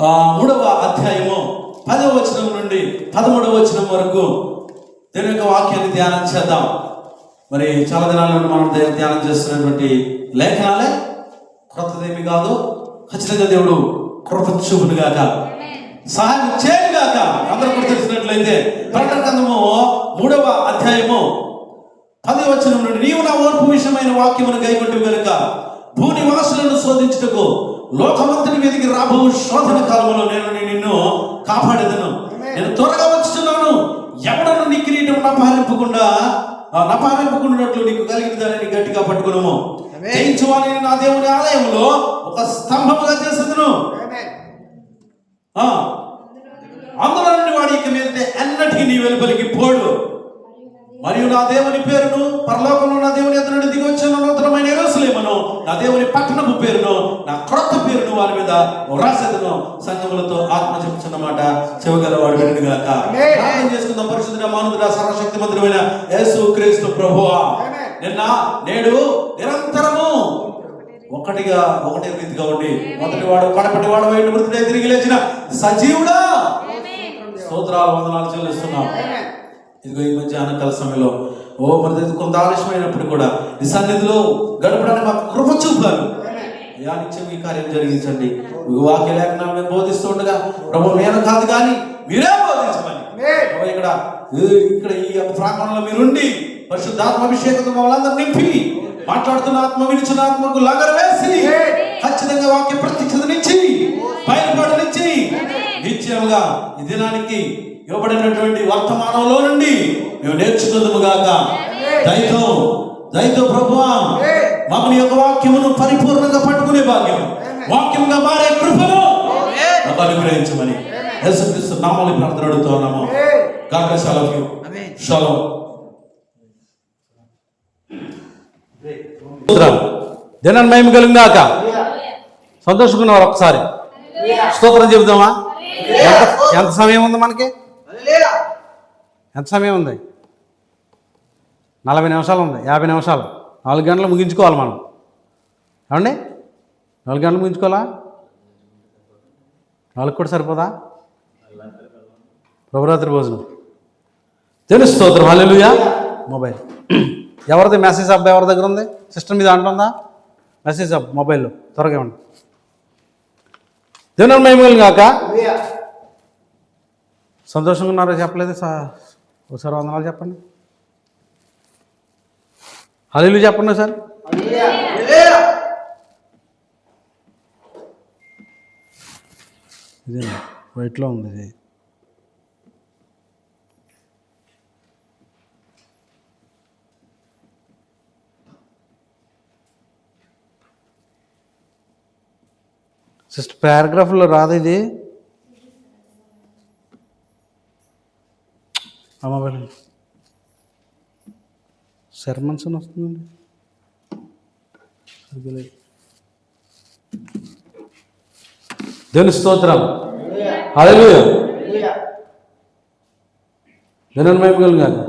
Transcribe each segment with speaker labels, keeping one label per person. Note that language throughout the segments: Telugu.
Speaker 1: 3వ అధ్యాయము 10వ వచనం నుండి 13వ వచనం వరకు దేవుని యొక్క వాక్యాన్ని ధ్యానం చేద్దాం. మరి చాలా దినాల నుండి మనం ధ్యానం చేస్తున్నటువంటి లేఖనాలే, క్రొత్తదేమి కాదు. ఖచ్చితంగా దేవుడు కృప చూపును గాక, సహాయం చేయను గాక. అందరూ తెలిసినట్లయితే ప్రకటన గ్రంథము 3వ అధ్యాయము 10వ వచనం నుండి, నీవు నా ఓర్పు విషయమైన వాక్యమును గైకొంటివి గనుక భూనివాసులను శోధించుటకు లోకమంతటి మీదకి రాబో శోధన కాలంలో నేను నిన్ను కాపాడేదను. నేను త్వరగా వచ్చుతున్నాను. ఎవడను నీ కిరీటం నపారింపుకున్నట్లు నీకు కలిగిన దానిని గట్టిగా పట్టుకున్నాము. జయించువాని నా దేవుని ఆలయంలో ఒక స్తంభముగా చేసేదను. అందులో నుండి వాడి ఇక మీదటే ఎన్నటికీ నీ వెలుపలికి పోడు. మరియు నా దేవుని పేరును, పరలోకంలో నా దేవుని ఎదురు నుండి దిగి వచ్చిన నూతనమైన యెరూషలేమును, నా దేవుని పట్టణపు పేరును, నా క్రొత్త పేరును వారి మీద వ్రాసేదను. సంఘములతో ఆత్మ చెప్పుచున్నమాట చెవగలవాడు వినుగాక. ప్రార్థన చేసుకుందాం. పరిశుద్ధుడ, మానవుడా, సర్వశక్తిమంతుడైన యేసు క్రీస్తు ప్రభువా, నిన్న నేడు నిరంతరము ఒకటే రీతిగా ఉండి మొదటి వాడు కడపటి వాడు వైపు మృతుడై తిరిగి లేచిన సజీవుడా, స్తోత్రాలు వందనాలు చెల్లిస్తున్నాం. ఇదిగో ఈ మధ్యాహ్నకాల సమయంలో మరి కొంత ఆలస్యమైనప్పుడు కూడా ఈ సన్నిధిలో గడపడానికి మాకు కృప చూపారు. నిత్యం ఈ కార్యం జరిగించండి. వాక్య లేఖనాలు మేము బోధిస్తూ ఉండగా ప్రభు నేను కాదు కానీ మీరే బోధించమని ఇక్కడ ఈ ప్రాంగణంలో మీరుండి పరిశుద్ధాత్మాభిషేకంతో మమ్మల్ని నింపి మాట్లాడుతున్న ఆత్మ వినిచిన ఆత్మకు లగర వేసి ఖచ్చితంగా వాక్య ప్రత్యక్షతనిచ్చి బయలుపాటునిచ్చి నిత్యముగా ఈ దినానికి ఇవ్వబడినటువంటి వర్తమానంలో నుండి మేము నేర్చుకుందాము గాక. దయతో ప్రభువా, మాకు నీ యొక్క వాక్యమును పరిపూర్ణంగా పట్టుకునే భాగ్యం, వాక్యంగా మారే కృపను మాకు అనుగ్రహించమని యేసుక్రీస్తు నామములో ప్రార్థన అడుగుతున్నాము. God bless all of you. Shalom. దినాన్ని మహిమ కలుగును గాక. సంతోషకున్నవారు ఒకసారి స్తోత్రం చెబుదామా? ఎంత సమయం ఉంది మనకి? ఎంత సమయం ఉంది? 40 నిమిషాలు ఉంది. 50 నిమిషాలు. 4 గంటలు ముగించుకోవాలి మనం. ఏమండి? 4 గంటలు ముగించుకోవాలా? 4 కూడా సరిపోదా? ప్రభురాత్రి భోజనం. తెలుసు. స్తోత్రం. హల్లెలూయా. మొబైల్ ఎవరిది? మెసేజ్ అప్ ఎవరి దగ్గర ఉంది? సిస్టమ్ మీద అంటుందా? మెసేజ్ అప్ మొబైల్లో త్వరగా ఇవ్వండి. దేవుని మహిమలు గాక. సంతోషంగా ఉన్నారో చెప్పలేదు? ఒకసారి వందనాలు చెప్పండి. హల్లెలూయా చెప్పండి సార్. ఇదే వైట్లో ఉంది. ఇది జస్ట్ పారాగ్రాఫ్లో రాదు. ఇది మొబైల్ శర్మన్స్ అని వస్తుందండి. దేవుని స్తోత్రం. హల్లెలూయా. దేవుని మహిమ కలుగును గాక.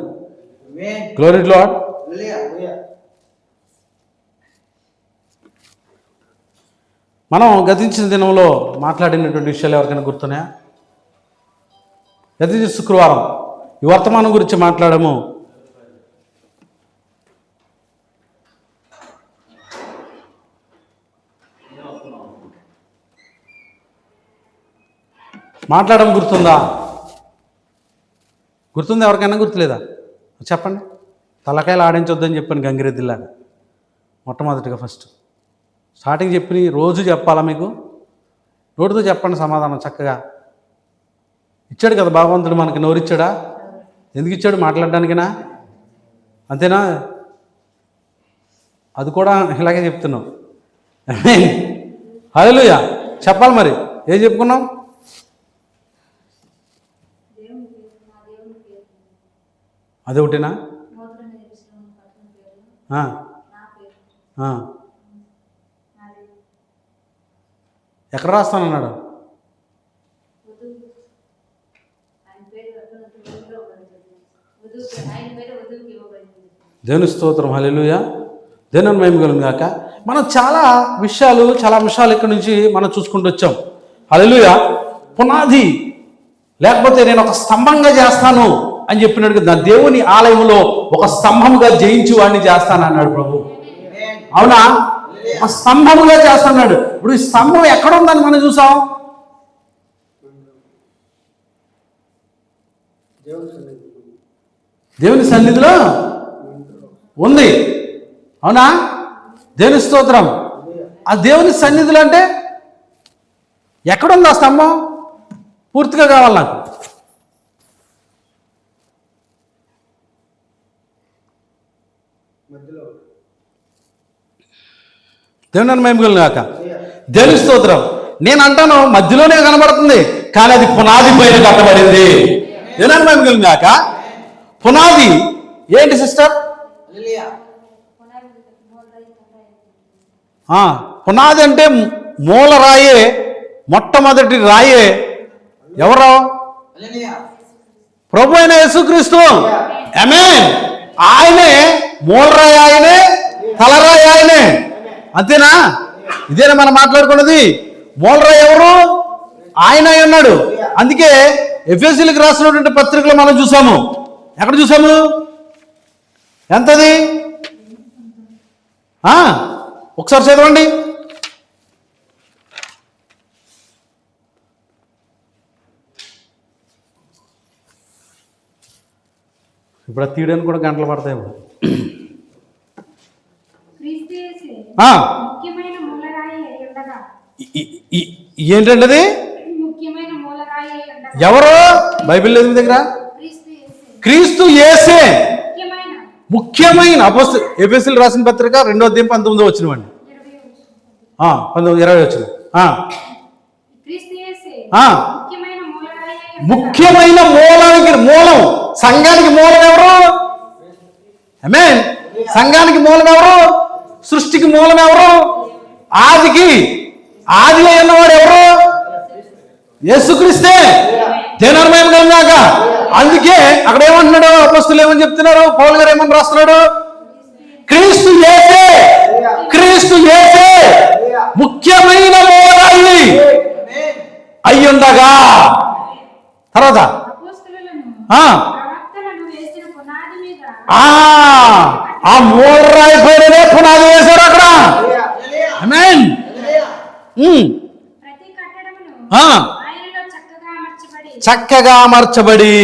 Speaker 1: Glory to lord. మనం గతించిన దినంలో మాట్లాడినటువంటి విషయాలు ఎవరికైనా గుర్తున్నాయా? గతించిన శుక్రవారం ఈ వర్తమానం గురించి మాట్లాడము. మాట్లాడడం గుర్తుందా? గుర్తుందా? ఎవరికైనా గుర్తులేదా? చెప్పండి. తలకాయలు ఆడించొద్దని చెప్పాను గంగిరెద్దిలాగా. మొట్టమొదటిగా ఫస్ట్ స్టార్టింగ్ చెప్పి రోజు చెప్పాలా మీకు? నోటితో చెప్పండి సమాధానం చక్కగా. ఇచ్చాడు కదా భగవంతుడు మనకి, నోరిచ్చాడా? ఎందుకు ఇచ్చాడు? మాట్లాడడానికినా? అంతేనా? అది కూడా ఇలాగే చెప్తున్నాం. హల్లెలూయా. చెప్పాలి మరి. ఏం చెప్పుకున్నాం? అదొకటినా? ఎక్కడ రాస్తానన్నాడు? దేవుని స్తోత్రం. హల్లెలూయా. దేవుని మహిమ కలుగును గాక. మనం చాలా అంశాలు ఇక్కడ నుంచి మనం చూసుకుంటూ వచ్చాం. హల్లెలూయా.
Speaker 2: పునాది, లేకపోతే నేను ఒక స్తంభంగా చేస్తాను అని చెప్పినట్టు నా దేవుని ఆలయంలో ఒక స్తంభంగా జయించి వాడిని చేస్తాను అన్నాడు ప్రభు. అవునా? ఒక స్తంభంగా చేస్తున్నాడు. ఇప్పుడు ఈ స్తంభం ఎక్కడ ఉందని మనం చూసాం? దేవుని సన్నిధిలో ఉంది. అవునా? దేవుని స్తోత్రం. ఆ దేవుని సన్నిధిలో అంటే ఎక్కడుంది ఆ స్తంభం? పూర్తిగా కావాలి నాకు. దేవుని మహిమగలను గాక. దేవుని స్తోత్రం. నేను అంటాను మధ్యలోనే కనబడుతుంది, కానీ అది పునాది పైన కట్టబడింది. దేవుని మహిమగలను గాక. పునాది ఏంటి సిస్టర్? పునాది అంటే మూల రాయే, మొట్టమొదటి రాయే. ఎవరు? ప్రభు అయిన యేసుక్రీస్తు. ఆమేన్. ఆయనే మూలరాయి, ఆయనే తలరాయి, ఆయనే. అంతేనా? ఇదేనా మనం మాట్లాడుకున్నది? మూలరాయి ఎవరు? ఆయన అన్నాడు. అందుకే ఎఫెసీయులకు రాసినటువంటి పత్రికలో మనం చూసాము. ఎక్కడ చూసాము? ఎంతది? ఒకసారి చదవండి. ఇప్పుడు తీయడానికి కూడా గంటలు పడతాయి. ఏంటండి అది? ఎవరు? బైబిల్ లేదు మీ దగ్గర? క్రీస్తు యేసే ముఖ్యమైన. ఎఫెసీయులకు రాసిన పత్రిక 2వ అధ్యాయం 19వ వచనమండి. 20 వచనం. ముఖ్యమైన మూలం. సంఘానికి మూలం ఎవరు? ఆమేన్. సంఘానికి మూలం ఎవరు? సృష్టికి మూలం ఎవరు? ఆదిలో ఉన్నవాడు ఎవరు? యేసుక్రీస్తే. దేవుని మహిమ గాక. అందుకే అక్కడ ఏమంటున్నాడు? అపొస్తలులు ఏమని చెప్తున్నారు? పౌలు గారు ఏమని రాస్తున్నాడు? క్రీస్తు యేసే, క్రీస్తు యేసే ముఖ్యమైన మూలరాయి అయ్యుండగా. తర్వాత ఆ మూలరాయి పైననే పునాది వేశారు అక్కడ. ఆమేన్. చక్కగా అమర్చబడి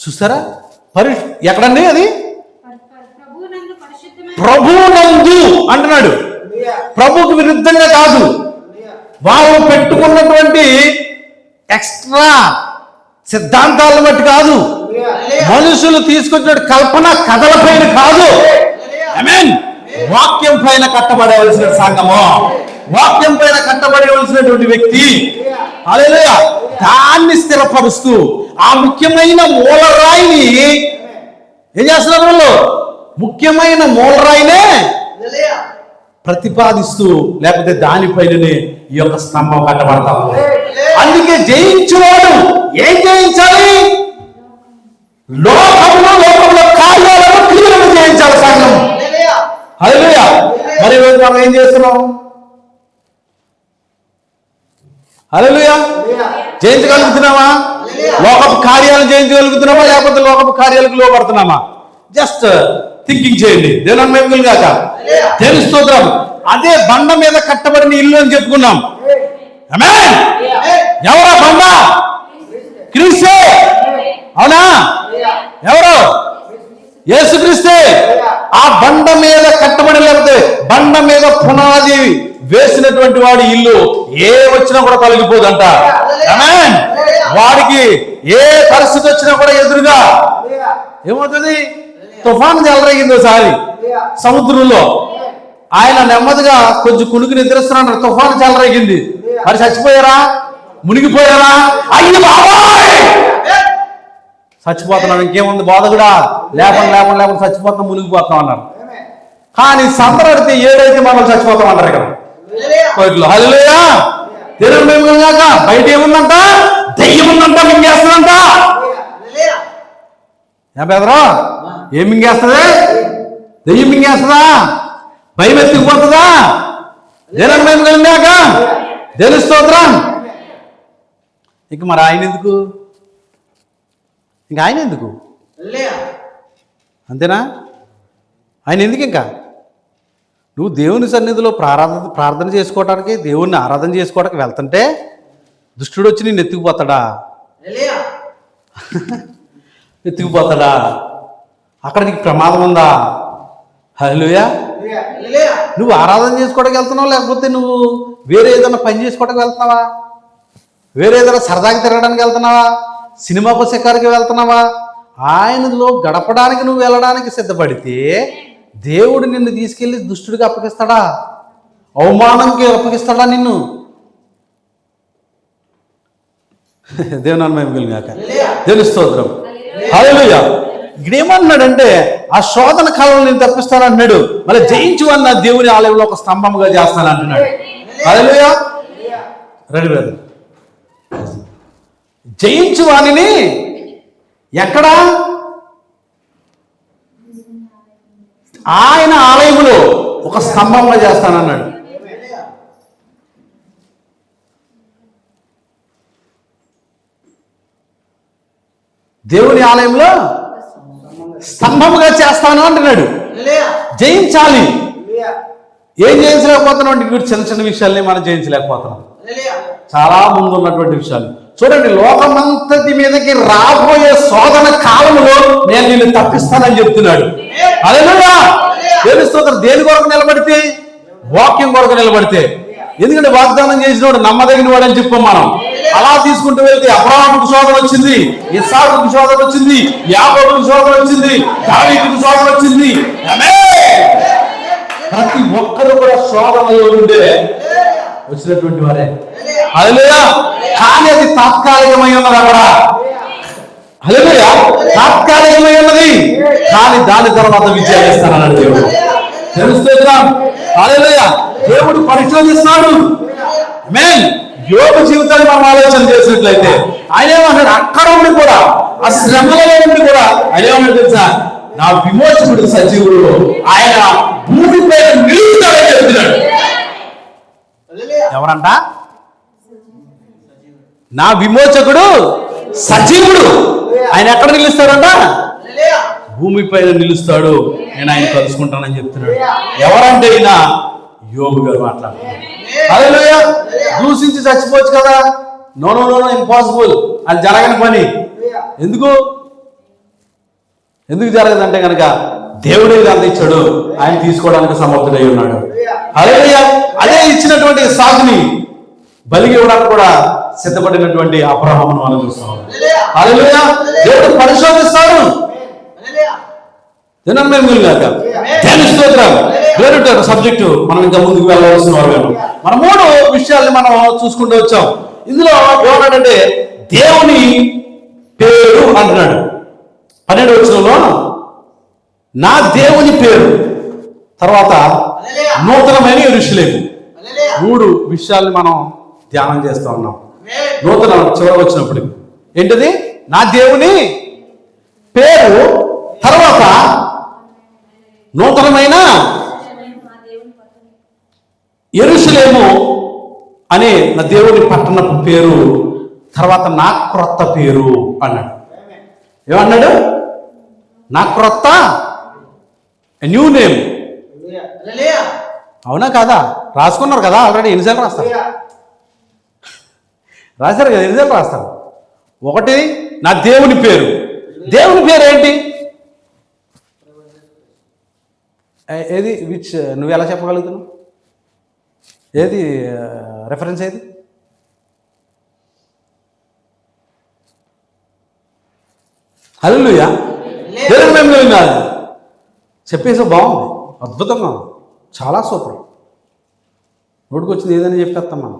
Speaker 2: చూసారా? ఎక్కడండి అది? ప్రభునందు అంటున్నాడు. ప్రభుకు విరుద్ధంగా కాదు. వాళ్ళు పెట్టుకున్నటువంటి ఎక్స్ట్రా సిద్ధాంతాలను బట్టి కాదు, మనుషులు తీసుకొచ్చిన కల్పన కథల పైన కాదు. ఆమేన్. వాక్యం పైన కట్టబడవలసిన సంఘము, వాక్యం పైన కట్టబడవలసినటువంటి వ్యక్తి. హల్లెలూయా. దాన్ని స్థిరపరుస్తూ ఆ ముఖ్యమైన మూలరాయిని ఏం చేస్తున్నారు వాళ్ళు? ముఖ్యమైన మూలరాయినే ప్రతిపాదిస్తూ, లేకపోతే దానిపైననే ఈ యొక్క స్తంభం కట్టబడతాం. అందుకే జయించువాడు ఏం జయించాలి? లోకంలో కార్యాలను, క్రియలను జయించాలి సంఘం. హల్లెలూయా. మరి మనం ఏం చేస్తున్నాం? హల్లెలూయా. జయించగలుగుతున్నామా? లోకపు కార్యాలను జయించగలుగుతున్నామా, లేకపోతే లోకపు కార్యాలకు లోపడుతున్నామా? జస్ట్ థింకింగ్ చేయండి. దేవుని మహిమ గాక. దేవుని స్తోత్రం. అదే బండ మీద కట్టబడిన ఇల్లు అని చెప్పుకున్నాం. ఆమేన్. ఎవరా బండ? క్రీస్తే. అవునా? ఎవరు? యేసుక్రీస్తే. ఆ బండ మీద కట్టబడి, లేకపోతే బండ మీద పునాది వేసినటువంటి వాడి ఇల్లు ఏ వచ్చినా కూడా తొలగిపోదంట. ఆమేన్. వాడికి ఏ పరిస్థితి వచ్చినా కూడా ఎదురుగా ఏమవుతుంది? తుఫాను చెలరేగింది ఒకసారి సముద్రంలో. ఆయన నెమ్మదిగా కొంచెం కుణుకు నిద్రిస్తున్నాడు. తుఫాను చెలరేగింది. మరి చచ్చిపోయారా? మునిగిపోయారా? అయ్యి బాబాయ్ చచ్చిపోతున్నాడు. ఇంకేముంది బాధ కూడా? లేకుండా చచ్చిపోతాం, మునిగిపోతాం అన్నారు. కానీ సంబరడితే 7 అయితే మనం చచ్చిపోతాం అంటారు ఇక్కడ కోయిట్లో. హల్లెలూయా. దేవుని మహిమ గాక. బయట ఏముందంట? దెయ్యం ఉందంట, మింగేస్తుందంట. ఏం బెదరా? ఏం మింగేస్తుంది? దెయ్యం మింగేస్తుందా? భయం ఎత్తుకుపోతుందా? దేనికి మేము కలిగాక దేవుని స్తోత్రం. ఇక మరి ఆయన ఎందుకు, ఇంకా ఆయన ఎందుకు, అంతేనా? ఆయన ఎందుకు? ఇంకా నువ్వు దేవుని సన్నిధిలో ప్రార్థన చేసుకోవటానికి, దేవుణ్ణి ఆరాధన చేసుకోవడానికి వెళ్తుంటే దుష్టుడు వచ్చి నిన్ను ఎత్తుకుపోతాడా? ఎత్తుకుపోతాడా? అక్కడ నీకు ప్రమాదం ఉందా? హల్లెలూయా. నువ్వు ఆరాధన చేసుకోవడానికి వెళ్తున్నావు, లేకపోతే నువ్వు వేరే ఏదైనా పని చేసుకోవడానికి వెళ్తున్నావా? వేరే ఏదైనా సరదాకి తిరగడానికి వెళ్తున్నావా? సినిమాకు షికారుకి వెళ్తున్నావా? ఆయనలో గడపడానికి నువ్వు వెళ్ళడానికి సిద్ధపడితే దేవుడు నిన్ను తీసుకెళ్ళి దుష్టుడికి అప్పగిస్తాడా? అవమానంకి అప్పగిస్తాడా నిన్ను? దేవుని నామమున కలిగాక దేవుని స్తోత్రం. హల్లెలూయా. ఇక్కడేమన్నాడంటే ఆ శోధన కాలంలో నేను తప్పిస్తానన్నాడు, మళ్ళీ జయించు అన్న దేవుని ఆలయంలో ఒక స్తంభముగా చేస్తాను అంటున్నాడు. హల్లెలూయా. Ready brother. జయించు వానిని ఎక్కడా? ఆయన ఆలయములో ఒక స్తంభంగా చేస్తానన్నాడు. దేవుని ఆలయంలో స్తంభముగా చేస్తాను అంటున్నాడు. జయించాలి. ఏం జయించలేకపోతున్నాం అంటే వీడు చిన్న చిన్న విషయాల్ని మనం జయించలేకపోతున్నాం. చాలా ముందు ఉన్నటువంటి విషయాలు చూడండి. లోకమంతటి మీదకి రాబోయే శోధన కాలంలో నేను నిన్ను తప్పిస్తానని చెప్తున్నాడు. హల్లెలూయా. దేవుని స్తోత్రం. దేని కొరకు నిలబడితే? వాక్యం కొరకు నిలబడితే. ఎందుకంటే వాగ్దానం చేసినవాడు నమ్మదగిన వాడు అని చెప్పాం మనం. అలా తీసుకుంటూ వెళ్తే అబ్రాహాముకు శోధన వచ్చింది, ఇస్సాకుకు శోధన వచ్చింది, యాకోబుకు శోధన వచ్చింది, దావీదుకు శోధన వచ్చింది. ప్రతి ఒక్కరు కూడా శోధనలో ఉండే వచ్చినటువంటి వారే. హల్లెలూయా. కానీ అది తాత్కాలికమై ఉన్నది. అక్కడ హల్లెలూయా తాత్కాలికమై ఉన్నది, కానీ దాని తర్వాత విజయం చేస్తానన్నాడు దేవుడు. తెలుస్తున్నాం. హల్లెలూయా. దేవుడు పరిశోధిస్తాడు. ఆమేన్. యోబు జీవితాన్ని మనం ఆలోచన చేసినట్లయితే ఆయన ఏమన్నాడు? అక్కడ ఉండి కూడా, ఆ శ్రమలలో ఉండి కూడా ఆయన ఏమన్నాడు తెలుసా? నా విమోచకుడు సజీవుడు, ఆయన భూమిపై నిలుస్తాడని చెప్తున్నాడు. ఎవరంట? నా విమోచకుడు సజీవుడు, ఆయన ఎక్కడ నిలుస్తాడంట? భూమిపై నిలుస్తాడు, నేను ఆయన కలుసుకుంటానని చెప్తున్నాడు. ఎవరంటే ఈయన యోబు గారు మాట్లాడుతున్నారు. హల్లెలూయా. దూషించి చచ్చిపోవచ్చు కదా? No no no, impossible. అది జరగని పని. ఎందుకు జరగదంటే కనుక దేవుడే అంత ఇచ్చాడు, ఆయన తీసుకోవడానికి సమర్థుడై ఉన్నాడు. హల్లెలూయా. అదే ఇచ్చినటువంటి సాగుని బలిగి ఇవ్వడానికి కూడా సిద్ధపడినటువంటి అబ్రహామును మనం చూస్తాం. హల్లెలూయా. దేవుడు పరిశోధిస్తాడు. సబ్జెక్టు మనం ఇంకా ముందుకు వెళ్ళవలసిన వారు. మన 3 విషయాల్ని మనం చూసుకుంటూ వచ్చాం. ఇందులో ఏమన్నాడంటే దేవుని పేరు అంటున్నాడు. 12వ వచనంలో నా దేవుని పేరు, తర్వాత నూతనమైన యెరూషలేము. 3 విషయాల్ని మనం ధ్యానం చేస్తూ ఉన్నాం. నూతన చివరి వచ్చినప్పుడు ఏంటిది? నా దేవుని పేరు, తర్వాత నూతనమైన యెరూషలేము అనే నా దేవుని పట్టణపు పేరు, తర్వాత నా క్రొత్త పేరు అన్నాడు. ఏమన్నాడు? నా క్రొత్త న్యూ నేమ్. అవునా కాదా? రాసుకున్నారు కదా ఆల్రెడీ. ఎన్నిసార్లు రాస్తారు? రాశారు కదా, ఎన్నిసార్లు రాస్తారు? ఒకటి నా దేవుని పేరు. దేవుని పేరు ఏంటి? ఏది? విచ్ నువ్వు ఎలా చెప్పగలుగుతున్నావు? ఏది రెఫరెన్స్? ఏది? హల్లెలూయా. దేవుని మేము కాదు చెప్పేసి బాగుంది, అద్భుతంగా, చాలా సూపర్. నోటికి వచ్చింది ఏదైనా చెప్పేస్తాం మనం.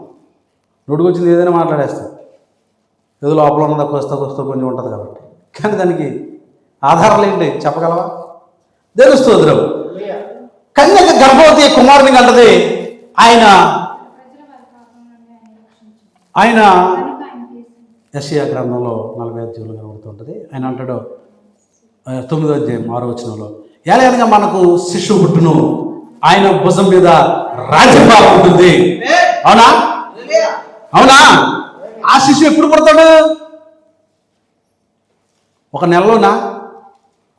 Speaker 2: నోటికి వచ్చింది ఏదైనా మాట్లాడేస్తాం. ఏదో లోపల ఉన్నదా కొస్తా కొంచెం ఉంటుంది కాబట్టి. కానీ దానికి ఆధారాలు ఏంటి చెప్పగలవా? దేవుని స్తోత్రం. కన్యక గర్భవతి కుమారుని కంటది. ఆయన యెషయా గ్రంథంలో 45 కనబడుతుంటుంది. ఆయన అంటాడు 9వ అధ్యాయం 6వ వచనంలో, ఎలాగనగా మనకు శిశువు పుట్టును, ఆయన భుజం మీద రాజ్యభావం ఉంటుంది. అవునా? అవునా? ఆ శిష్యుడు ఎప్పుడు పుడతాడు? ఒక నెలలోనా?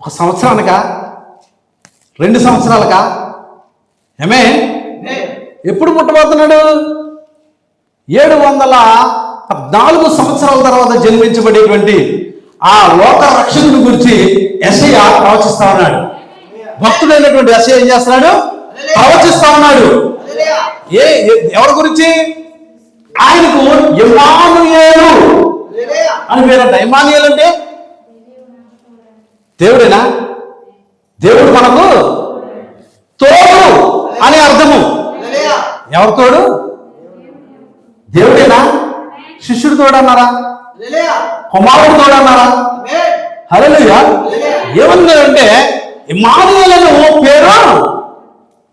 Speaker 2: ఒక సంవత్సరానికా? 2 సంవత్సరాలకా? ఏమే ఎప్పుడు పుట్టబోతున్నాడు? 714 సంవత్సరాల తర్వాత జన్మించబడేటువంటి ఆ లోక రక్షకుడి గురించి యెషయా ప్రవచిస్తా ఉన్నాడు. భక్తుడైనటువంటి యెషయా ఏం చేస్తున్నాడు? ప్రవచిస్తా ఉన్నాడు. ఎవరి గురించి? ఆయనకు ఇమ్మానుయేలు అని పేరంట. ఇమ్మానుయేలు అంటే దేవుడేనా? దేవుడు మనకు తోడు అని అర్థము. ఎవరు తోడు? దేవుడేనా? శిష్యుడు తోడన్నారా? కుమారుడు తోడన్నారా? హల్లెలూయా. ఏమన్నాడంటే ఇమ్మానుయేలు పేరు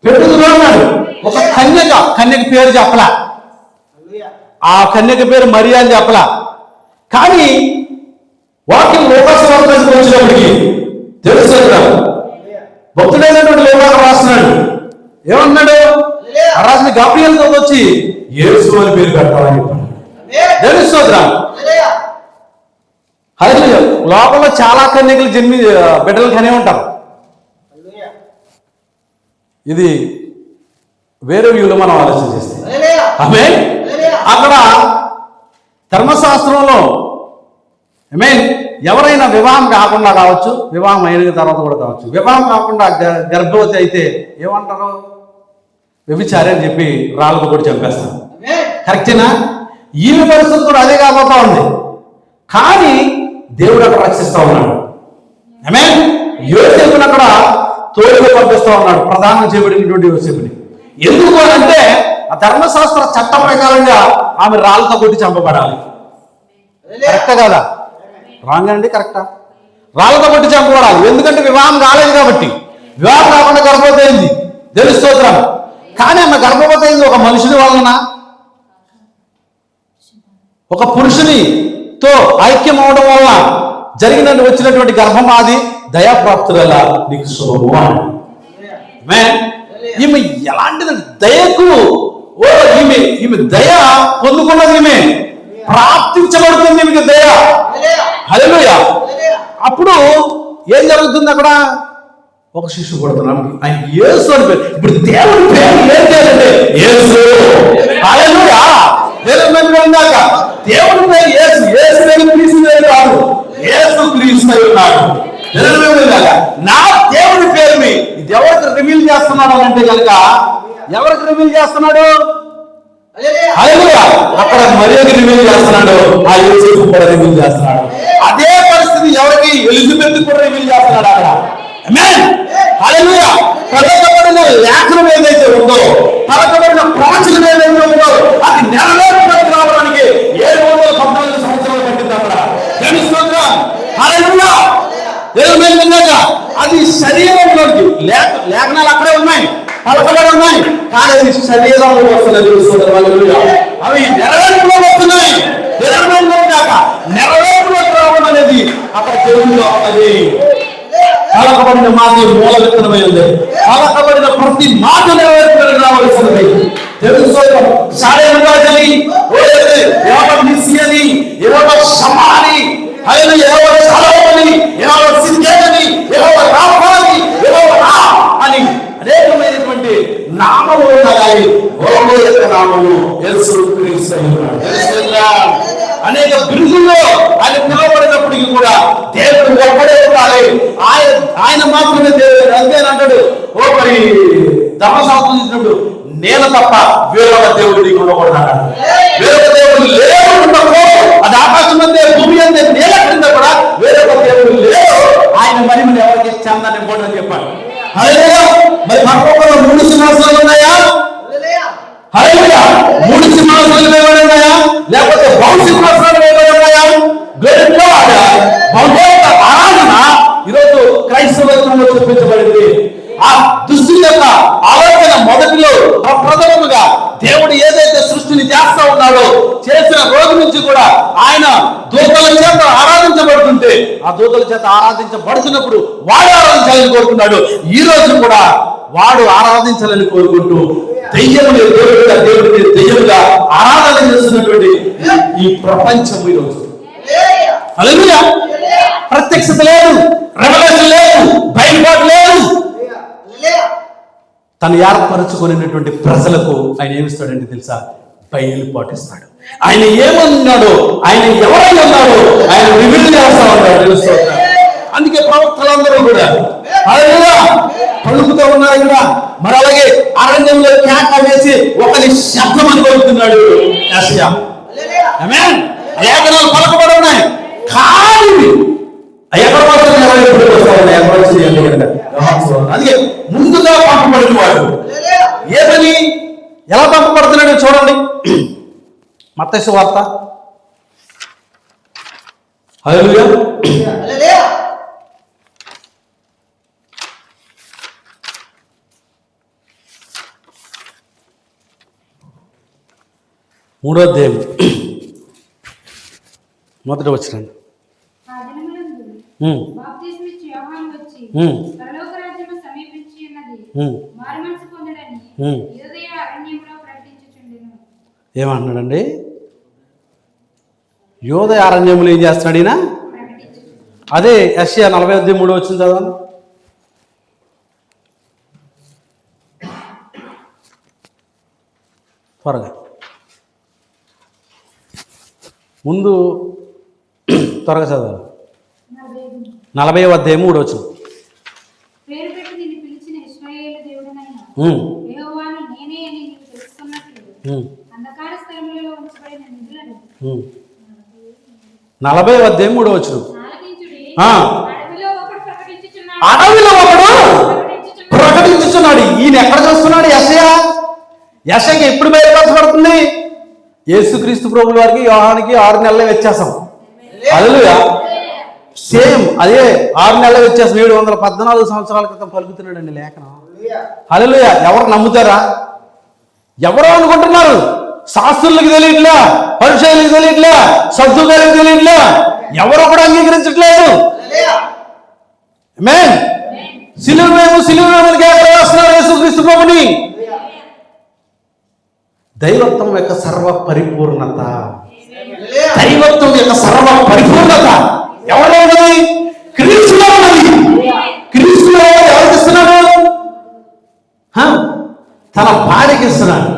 Speaker 2: పెట్టుదురు అన్నాడు. ఒక కన్యక పేరు చెప్పలా. ఆ కన్యక పేరు మరియా అని చెప్పలా. కానీ వాక్యం లోకాసువార్తకు వచ్చినప్పటికీ తెలుసు, భక్తుడైనటువంటి లోకాలు రాస్తున్నాడు. ఏమన్నాడు? రాసిన గాబ్రియల్తో వచ్చి యేసు అని పేరు పెట్టాలని చెప్పాడు. తెలుస్తోద్రా. హల్లెలూయా. లోపల చాలా కన్యకలు బిడ్డలు కనే ఉంటారు. ఇది వేరే వ్యూలో మనం ఆలోచన చేస్తే ఆమేన్. అక్కడ ధర్మశాస్త్రంలో ఎవరైనా వివాహం కాకుండా కావచ్చు, వివాహం అయిన తర్వాత కూడా కావచ్చు, వివాహం కాకుండా గర్భవతి అయితే ఏమంటారు? వ్యభిచారి అని చెప్పి రాళ్ళతో కూడా చంపేస్తారు. కరెక్టేనా? ఈమె పరిస్థితి కూడా అదే కాబోతా ఉంది. కానీ దేవుడు అక్కడ రక్షిస్తా ఉన్నాడు. ఆమేన్. యోసేపుని అక్కడ తోడుగా పంపిస్తా ఉన్నాడు, ప్రధానం చేయబడినటువంటి యోసేపుని. ఎందుకు అంటే ఆ ధర్మశాస్త్ర చట్ట ప్రకారంగా ఆమె రాళ్ళతో కొట్టి చంపబడాలి. కరెక్టా కదా? రాంగ్ అండి? కరెక్టా? రాళ్ళతో కొట్టి చంపబడాలి. ఎందుకంటే వివాహం కాలేదు కాబట్టి. వివాహం కాకుండా గర్భవతి అయింది, తెలుస్తోత్రం. కానీ ఆమె గర్భవతి అయింది ఒక మనుషుని వలన, ఒక పురుషునితో ఐక్యం అవడం వల్ల వచ్చినటువంటి గర్భం. అది దయాప్రాప్తుల నీకు శుభము. ఈమె ఎలాంటిది? దయకు ఈమె దయ పొందుకున్నది, ఈమె ప్రాప్తించబడుతుంది ఈమెకి దయ. హల్లెలూయా. అప్పుడు ఏం జరుగుతుంది? అక్కడ ఒక శిశువు పుడుతున్నాడు, ఆయన యేసు అని పేరు. ఇప్పుడు దేవుడి పేరు ఏం చేయాలంటే యేసు. హల్లెలూయా. దేవుడి పేరు యేసు. యేసు క్రీస్తు కాదు, యేసు క్రీస్తు ఉన్నాడు. నా దేవుడి పేరుని ఇది ఎవరికి రివీల్ చేస్తున్నాడు అంటే కనుక ఎవరికి రివీల్ చేస్తున్నాడు? హల్లెలూయా. అక్కడ మరియకి రివీల్ చేస్తున్నాడు, ఆ యేసుకు కూడా రివీల్ చేస్తున్నాడు. అదే పరిస్థితి ఎవరికి? ఎలిజబెత్ కూడా రివీల్ చేస్తున్నాడు అక్కడ. ఆమేన్. హల్లెలూయా. పలకబడిన లేఖనం ఏదైతే ఉందో, పలకబడిన ప్రవచనం ఏదైతే ఉందో, అది నెరవేర్చడానికి రావడానికి 714 సంవత్సరాలు పట్టింది అక్కడ. తెలుస్తుందా? హల్లెలూయా. అది శరీరంలోకి లేఖనాలు అక్కడే ఉన్నాయి, పలకబడి ఉన్నాయి, కానీ అది శరీరంలో వస్తున్నది. అవి నెరవేర్పులో వస్తున్నాయి. నెరవేర్పులో రావడం అనేది అక్కడ దేవుల్లో ఉన్నది. పలకబడిన మాట మూల విత్తనమై ఉంది. పలకబడిన ప్రతి మాట నెరవేర్పులకు రావాల్సినది. తెలుసు. అని అనేకమైనటువంటి నామములు ఉన్నాయి. నామము యేసు క్రీస్తు. అనేక బిరుదుల్లో ఆయన పిలువబడినప్పటికీ కూడా దేవుడు ఒక్కడే ఉండాలి. ఆయన మాత్రమే దేవుడు. అంతేనంటాడు. మరి ధర్మశాస్త్రం ఇచ్చినప్పుడు నేను తప్ప వేరొక దేవుడు నీకు ఉండకూడదు. వేరొక దేవుడు లేకుండా అది ఆకాశం అంతే, భూమి అంతే, నేల క్రింద కూడా వేరొక దేవుడు లేదు. ఆయన మహిమను ఎవరికి చెందని ఇవ్వడం చెప్పాడు. మరి పరలోకంలో 3 సింహాసనాలు ఉన్నాయా? హల్లెలూయా. 3 సింహాసనాలు వేయబడి ఉన్నాయా? లేకపోతే బహుసింహాసనాలు వేయబడి ఉన్నాయా? ఆరాధన ఈరోజు క్రైస్తవత్వంలో చూపించబడింది. ఆ దృష్టి యొక్క ఆలోచన మొదటిలో ప్రథమముగా దేవుడు ఏదైతే సృష్టిని చేస్తా ఉన్నాడో, చేసిన రోజు నుంచి కూడా ఆయన దూతల చేత ఆరాధించబడుతుంటే, ఆ దూతల చేత ఆరాధించబడుతున్నప్పుడు వాడు ఆరాధించాలని కోరుకున్నాడు. ఈ రోజు కూడా వాడు ఆరాధించాలని కోరుకుంటూ దెయ్యముని దేవుడిగా దేవుడిని దెయ్యముగా ఆరాధన చేస్తున్నటువంటి ఈ ప్రపంచం ఈరోజు. హల్లెలూయా. ప్రత్యక్షత లేదు, రెవల్యూషన్ లేదు, బయలుపాటు లేదు. తను ఏర్పరచుకునేటువంటి ప్రజలకు ఆయన ఏమిస్తాడంటే తెలుసా? బయలుపాటు ఇస్తాడు. ఆయన ఏమన్నాడో, ఆయన ఎవరై ఉన్నాడో ఆయన రివీల్ చేస్తా ఉన్నాడు, తెలుస్తూ ఉంటాడు. అందుకే ప్రవక్తలందరూ కూడా పలుకుతూ ఉన్నారు ఇక్కడ. మరి అలాగే అరణ్యంలో కేక వేసి ఒకరి శబ్దం అనుకుంటున్నాడు యెషయా. ఆమేన్. లేఖనాలు పలకబడి ఉన్నాయి కానీ ఎక్కడ అందుకే ముందుగా పంపబడిన వాడు ఏమని ఎలా పంపబడుతున్నాడు చూడండి. మత్తయి సువార్త హల్లెలూయా 3వ అధ్యాయం మొదటి వచనం. ఏమంటున్నాడండి? యోదయ అరణ్యములు ఏం చేస్తున్నాడు ఈయన? అదే యెషయా 40:3 వచ్చింది చదవండి. త్వరగా ముందు త్వరగా చదవాలి. 40వ అధ్యాయం 3వ వచనం. నలభై అధ్యాయం 3వ వచనం. అడవిలో ఒకడు ప్రకటించుచున్నాడు. ఈయన ఎక్కడ చూస్తున్నాడు? యెషయా. యెషయాకి ఎప్పుడు బయలుపరచబడుతుంది? యేసుక్రీస్తు ప్రభువుల వారికి యోహానికి 6 నెలల వ్యత్యాసం. హల్లెలూయా. సేమ్ అదే 6 నెలల వ్యత్యాసం. 714 సంవత్సరాల క్రితం పలుకుతున్నాడండి లేఖనం. హల్లెలూయా. ఎవరు నమ్ముతారా? ఎవరో అనుకుంటున్నారు. శాస్త్రులకు తెలియట్లా, పరిచయాలకు తెలియట్లా, సద్దుకాలకు తెలియట్లా, ఎవరో కూడా అంగీకరించట్లేదు. ఆమేన్. సిలువకి ఎక్కడ వస్తున్నారు యేసుక్రీస్తు ప్రభుని? దైవత్వం యొక్క సర్వ పరిపూర్ణత, దైవత్వం యొక్క సర్వ పరిపూర్ణత ఎవరో ఉన్నది? క్రీస్తులో ఉన్నది. క్రీస్తులో ఎవరికి ఇస్తున్నాడు? తన భార్యకి ఇస్తున్నాడు,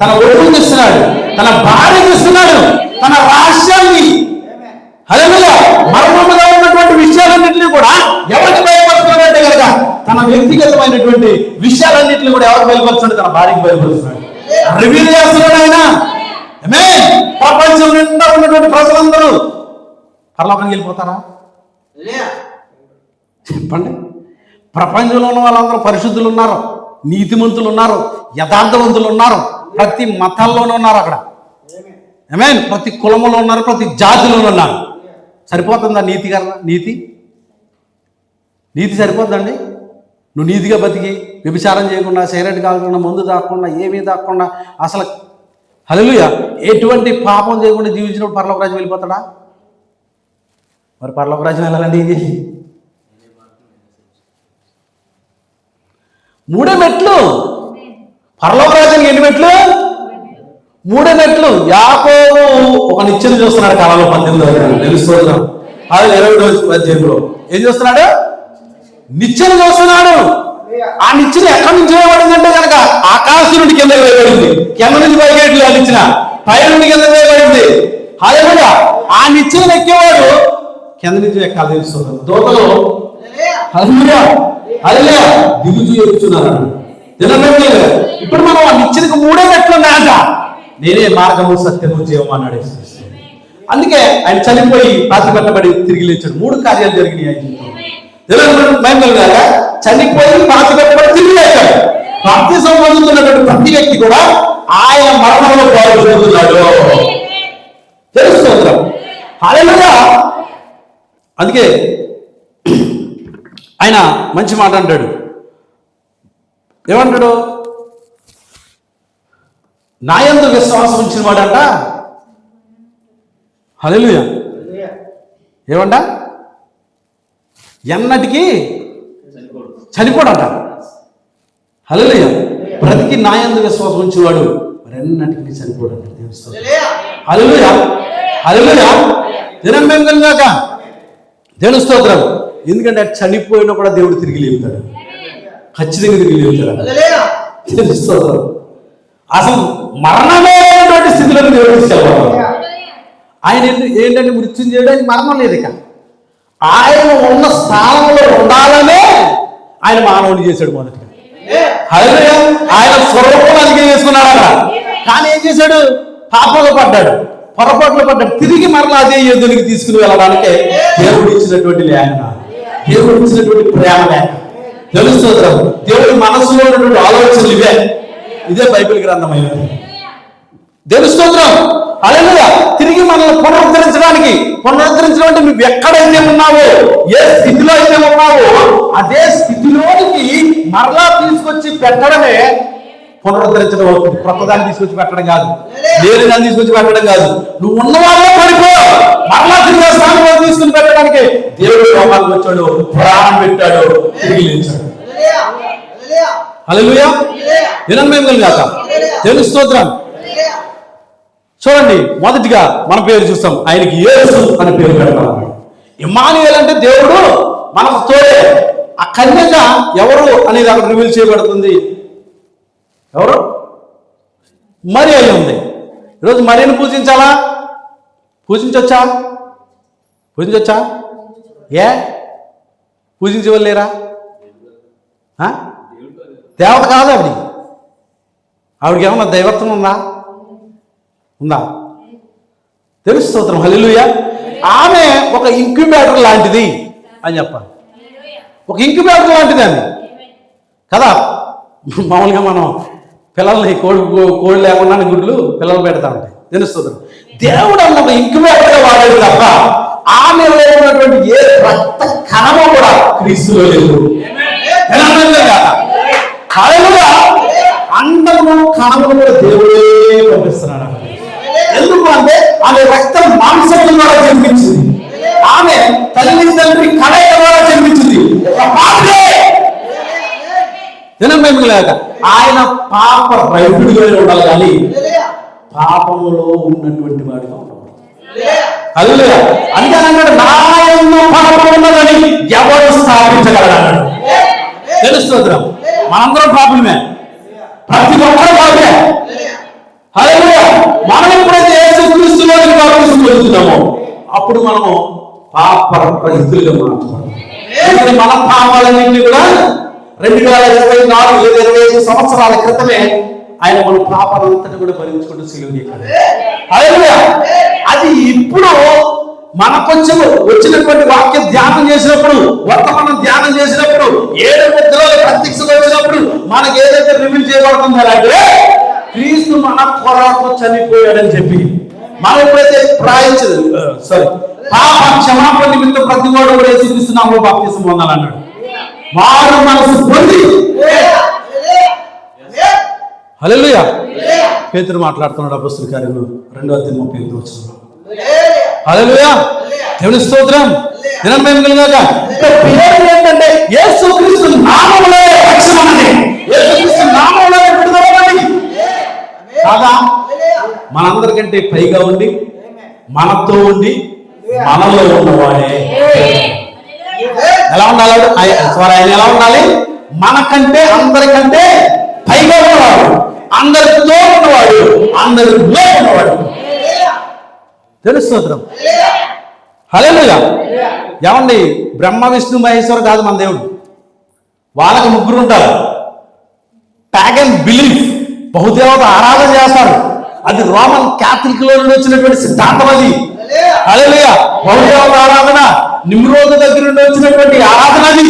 Speaker 2: తన ఒడుగుకి ఇస్తున్నాడు, తన భార్యకి ఇస్తున్నాడు, తన రహస్యాన్ని. హల్లెలూయా. మర్మముగా ఉన్నటువంటి విషయాలన్నింటినీ కూడా ఎవరికి బయలుపరుస్తున్నాడంటే కనుక తన వ్యక్తిగతమైనటువంటి విషయాలన్నింటినీ కూడా ఎవరికి బయలుపరుస్తున్నాడు? తన భార్యకి బయలుపరుస్తున్నాడు, రివీల్ చేస్తున్నాడు ఆయన. ఆమేన్. ప్రపంచం నిండా ఉన్నటువంటి ప్రజలందరూ పరలోకానికి వెళ్ళిపోతారా? చెప్పండి. ప్రపంచంలో ఉన్న వాళ్ళందరూ పరిశుద్ధులు ఉన్నారు, నీతిమంతులు ఉన్నారు, యథార్థవంతులు ఉన్నారు, ప్రతి మతాల్లోనూ ఉన్నారు అక్కడ. ఆమేన్. ప్రతి కులంలో ఉన్నారు, ప్రతి జాతిలో ఉన్నారు. సరిపోతుందా నీతి సరిపోతుందండి? నువ్వు నీతిగా బతికి వ్యభిచారం చేయకుండా, సిగరెట్ కాకుండా, మందు తాకుండా, ఏమీ తాకుండా, అసలు హల్లెలూయా ఎటువంటి పాపం చేయకుండా జీవించినప్పుడు పరలోక రాజ్యం వెళ్ళిపోతాడా? మరి పరలోక రాజ్యం వెళ్ళాలంటే ఇది 3 మెట్లు. పరలోక రాజ్యానికి ఎన్ని మెట్లు? 3 మెట్లు. యాకోబు ఒక నిచ్చెన చూస్తున్నాడు కాలంలో 18వ తెలుస్తుంది. అది 20వ అధ్యాయంలో ఏం చూస్తున్నాడు? నిచ్చెన చూస్తున్నాడు. ఆ నిచ్చెన ఎక్కడి నుంచి వేయబడిందంటే కనుక ఆకాశం నుండి కింద వేయబడింది. కింద నుంచి పైకి ఆ నిచ్చెన పై నుండి కింద వేయబడింది. హల్లెలూయా. ఆ నిచ్చెన ఎక్కేవాడు కింద నుంచి ఎక్కాలి తెలుస్తుంది. దూతలు హల్లెలూయా హల్లెలూయా దిగుచు ఎక్కుతున్నారు. ఇప్పుడు మనం ఆ నిచ్చెనకు 3 మెట్లు ఉన్నాయంట. నేనే మార్గము సత్యము జీవము అన్నాడు. అందుకే ఆయన చనిపోయి పాతిపెట్టబడి తిరిగి లేచాడు. 3 కార్యాలు జరిగినాయి. చనిపోయి పాతిపెట్టబడి తిరిగి లేచాడు. బాప్తిసం పొందుతున్నటువంటి ప్రతి వ్యక్తి కూడా ఆయన మరణంలో పాల్గొంటున్నాడు. తెలుస్తుంది. హల్లెలూయా. అందుకే ఆయన మంచి మాట అంటాడు. ఏమంటాడు? నా యందు విశ్వాసం ఉంచిన వాడంట. హల్లెలూయా. ఏమంట? ఎన్నటికీ చనిపోడంట. హల్లెలూయా. బ్రతికి నా యందు విశ్వాసం ఉంచేవాడు మరెన్నటికీ చనిపోడు. హల్లెలూయా, హల్లెలూయా. దినం మేము కలిగాక దేవుని స్తోత్రం. ఎందుకంటే చనిపోయినా కూడా దేవుడు తిరిగి లేపుతాడు, ఖచ్చితంగా తిరిగి లేపుతాడు. దేవుని స్తోత్రం. అసలు మరణమైనటువంటి స్థితిలో దేవుడు తీసుకెళ్ళాడు. ఆయన ఏంటంటే మృత్యుం చేయడానికి మరణం లేదు. ఇక ఆయన ఉన్న స్థానంలో ఉండాలనే ఆయన మానవుని చేశాడు మొదటిగా. హల్లెలూయా. ఆయన స్వరూపానికి చేసుకున్నాడు అక్కడ. కానీ ఏం చేశాడు? పాపంలో పడ్డాడు, పొరపాట్లు పడ్డాడు. తిరిగి మరలా అదే యుద్ధానికి తీసుకుని వెళ్ళడానికే దేవుడు ఇచ్చినటువంటి లేఖన, దేవుడు ఇచ్చినటువంటి ప్రేమ లేఖ. తెలుస్తోత్రం. దేవుడి మనసులో ఉన్నటువంటి ఆలోచనలు ఇవే. ఇదే బైబిల్ గ్రంథమైనది. దేవుని స్తోత్రం. హల్లెలూయా. తిరిగి మనల్ని పునరుద్ధరించడానికి అంటే నువ్వు ఎక్కడైతే ఉన్నావో, ఏ స్థితిలో అయితే ఉన్నావో అదే స్థితిలోనికి మరలా తీసుకొచ్చి పెట్టడమే పునరుద్ధరించడం అవుతుంది. క్రొత్తదాన్ని తీసుకొచ్చి పెట్టడం కాదు, లేని దాన్ని తీసుకొచ్చి పెట్టడం కాదు. నువ్వు ఉన్న వాళ్ళే పడిపో, మరలా తిరిగి స్థానంలో తీసుకుని పెట్టడానికి దేవుడు లోకానికి వచ్చాడు, ప్రాణం పెట్టాడు, తిరిగి లేచాడు. హల్లెలూయా. వినమ్మెగాక దేవుని స్తోత్రం. చూడండి, మొదటిగా మన పేరు చూస్తాం. ఆయనకి యేసు అనే పేరు పెడతాం. ఇమ్మానుయేల్ అంటే దేవుడు మనకు తోడే. ఆ కన్యక ఎవరు అనేది అక్కడ రివీల్ చేయబడుతుంది. ఎవరు? మరి అయి ఉంది. ఈరోజు మరియను పూజించాలా? పూజించవచ్చా? ఏ పూజించవలేరా? దేవత కాదు ఆవిడకి ఏమన్నా దైవత్వం ఉందా? తెలుసు. స్తోత్రం. హల్లెలూయా. ఆమె ఒక ఇంక్యుబేటర్ లాంటిది అని చెప్పాలి. ఒక ఇంక్యుబేటర్ లాంటిది అని కదా. మామూలుగా మనం పిల్లల్ని కోడి లేకుండా గుడ్లు పిల్లలు పెడతా ఉంటాయి. తెలుస్తుంది. దేవుడు అన్న ఒక ఇంక్యుబేటర్గా వాడాడు తప్ప ఆమెలో ఉన్నటువంటి ఏ రక్త కణము కూడా క్రీస్తులో లేదు. అండము కణములు కూడా దేవుడే పంపిస్తున్నాడు. ఎందుకు అంటే ఆమె రక్తం మాంసం ద్వారా జన్మించింది. ఆమె తల్లి తండ్రి కలయిక ద్వారా జన్మించింది. లేక ఆయన పాప రహితుడిగా ఉండాలి, కానీ పాపములో ఉన్నటువంటి వాడిగా ఉండకూడదు. హల్లెలూయా. అందుకే అన్నాడు, నా యందు పాపం ఉన్నదని ఎవరు స్థాపించగలడు? తెలుస్తుంది. మనందరం పాపమే, ప్రతి ఒక్కరు పాపమే. హల్లెలూయా. మనం ఎప్పుడైతే యేసుక్రీస్తులోకి బాప్తిసం పొందుతున్నామో అప్పుడు మనము పాప రహితులుగా మారుతాం. మన పాపాలన్నింటినీ కూడా 2024 25 సంవత్సరాల క్రితమే ఆయన మన పాపాలంతటి కూడా భరించుకుంటూ సిలువెక్కాడు. హల్లెలూయా. అది ఇప్పుడు మనకొచ్చి వచ్చినటువంటి వాక్య ధ్యానం చేసినప్పుడు, వర్తమానం ధ్యానం చేసినప్పుడు, 7 ముద్రల ప్రత్యక్షత వచ్చినప్పుడు మనకి ఏదైతే రివీల్ చేయబడుతుందో అంటే క్రీస్తు మన కొరకు చనిపోయాడని చెప్పి మనం ఎప్పుడైతే పాప క్షమాపణ నిమిత్తం ప్రతి వాడు కూడా యేసుక్రీస్తునామములో బాప్తిసం పొందాలన్నాడు. మారు మనసు పొంది. హల్లెలూయా. పేతురు మాట్లాడుతున్నాడు అపొస్తలుల కార్యములు 2:35. హల్లెలూయా. దేవుని స్తోత్రం. దినం మేము కలిగాక పేరు ఏంటంటే యేసుక్రీస్తు నామములో రక్షణ ఉన్నది. యేసుక్రీస్తు నామములో విడుదల ఉన్నది కాదా? మనందరికంటే పైగా ఉండి, మనతో ఉండి, మనలో ఉన్నవాడే. ఎలా ఉండాలి? ఆయన ఎలా ఉండాలి? మనకంటే అందరికంటే పైగా ఉన్నవాడు, అందరితో ఉన్నవాడు, అందరిలో ఉన్నవాడు. తెలుస్తుంది. హల్లెలూయా. ఏమండి, బ్రహ్మ విష్ణు మహేశ్వరు కాదు మన దేవుడు. వాళ్ళకి 3 ఉంటారు. ప్యాగన్ బిలీఫ్, బహుదేవత ఆరాధన చేస్తారు. అది రోమన్ క్యాథలిక్ లో నుండి వచ్చినటువంటి సిద్ధాంతం. అది హల్లెలూయా. బహుదేవత ఆరాధన నిమ్రోదు దగ్గర నుండి వచ్చినటువంటి ఆరాధన. అది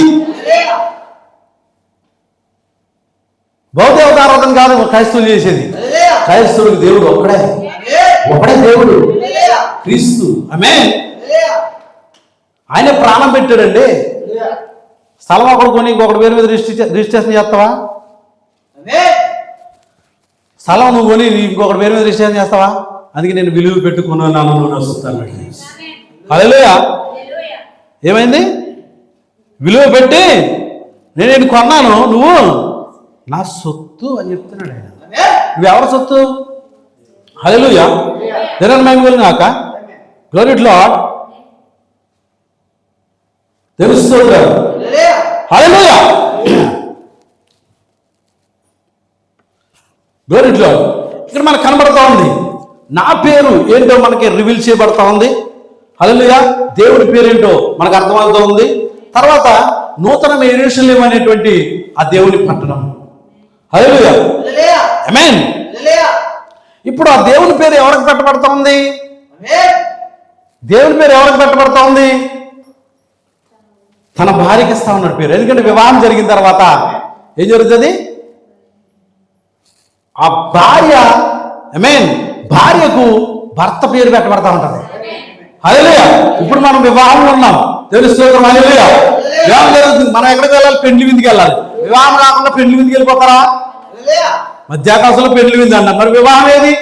Speaker 2: బహుదేవత ఆరాధన కాదు క్రైస్తవులు చేసేది. క్రైస్తవుడికి దేవుడు ఒకడే దేవుడు, క్రీస్తు. ఆమేన్. ఆయన ప్రాణం పెట్టాడండి. స్థలం ఒకటి కొని ఇంకొకటి పేరు మీద రిజిస్ట్రేషన్ చేస్తావా? స్థలం నువ్వు కొని ఇంకొకటి పేరు మీద రిజిస్ట్రేషన్ చేస్తావా? అందుకే నేను విలువ పెట్టుకున్నాను చూస్తాను. హల్లెలూయా. ఏమైంది? విలువ పెట్టి నేను కొన్నాను, నువ్వు నా సొత్తు అని చెప్తున్నాడు ఆయన. నువ్వు ఎవరి సొత్తు? హల్లెలూయా. దేవుని మహిమ గాక. Glory to Lord. దేవుని స్తోత్రం. హల్లెలూయా. Glory to Lord. ఇక్కడ మనకు కనబడతా ఉంది, నా పేరు ఏంటో మనకి రివీల్ చేయబడతా ఉంది. హల్లెలూయా. దేవుడి పేరు ఏంటో మనకు అర్థమవుతూ ఉంది. తర్వాత నూతన యెరూషలేము అనేటువంటి ఆ దేవుని పట్టణం. హల్లెలూయా. ఆమేన్. ఇప్పుడు ఆ దేవుని పేరు ఎవరికి పెట్టబడతా ఉంది? దేవుని పేరు ఎవరికి పెట్టబడతా ఉంది? తన భార్యకి ఇస్తా ఉన్నాడు పేరు. ఎందుకంటే వివాహం జరిగిన తర్వాత ఏం జరుగుతుంది? ఆ భార్య ఆమేన్ భార్యకు భర్త పేరు పెట్టబడతా ఉంటుంది. హల్లెలూయా. ఇప్పుడు మనం వివాహంలో ఉన్నాం. దేవుని స్తోత్రం. హల్లెలూయా. వివాహం జరుగుతుంది. మనం ఎక్కడికి వెళ్ళాలి? పెండ్లి విందుకి వెళ్ళాలి. వివాహం కాకుండా పెండ్లి విందుకి వెళ్ళిపోతారా? మధ్యాకాశంలో పెండ్లి విందు అన్నారు. మరి వివాహం ఏది?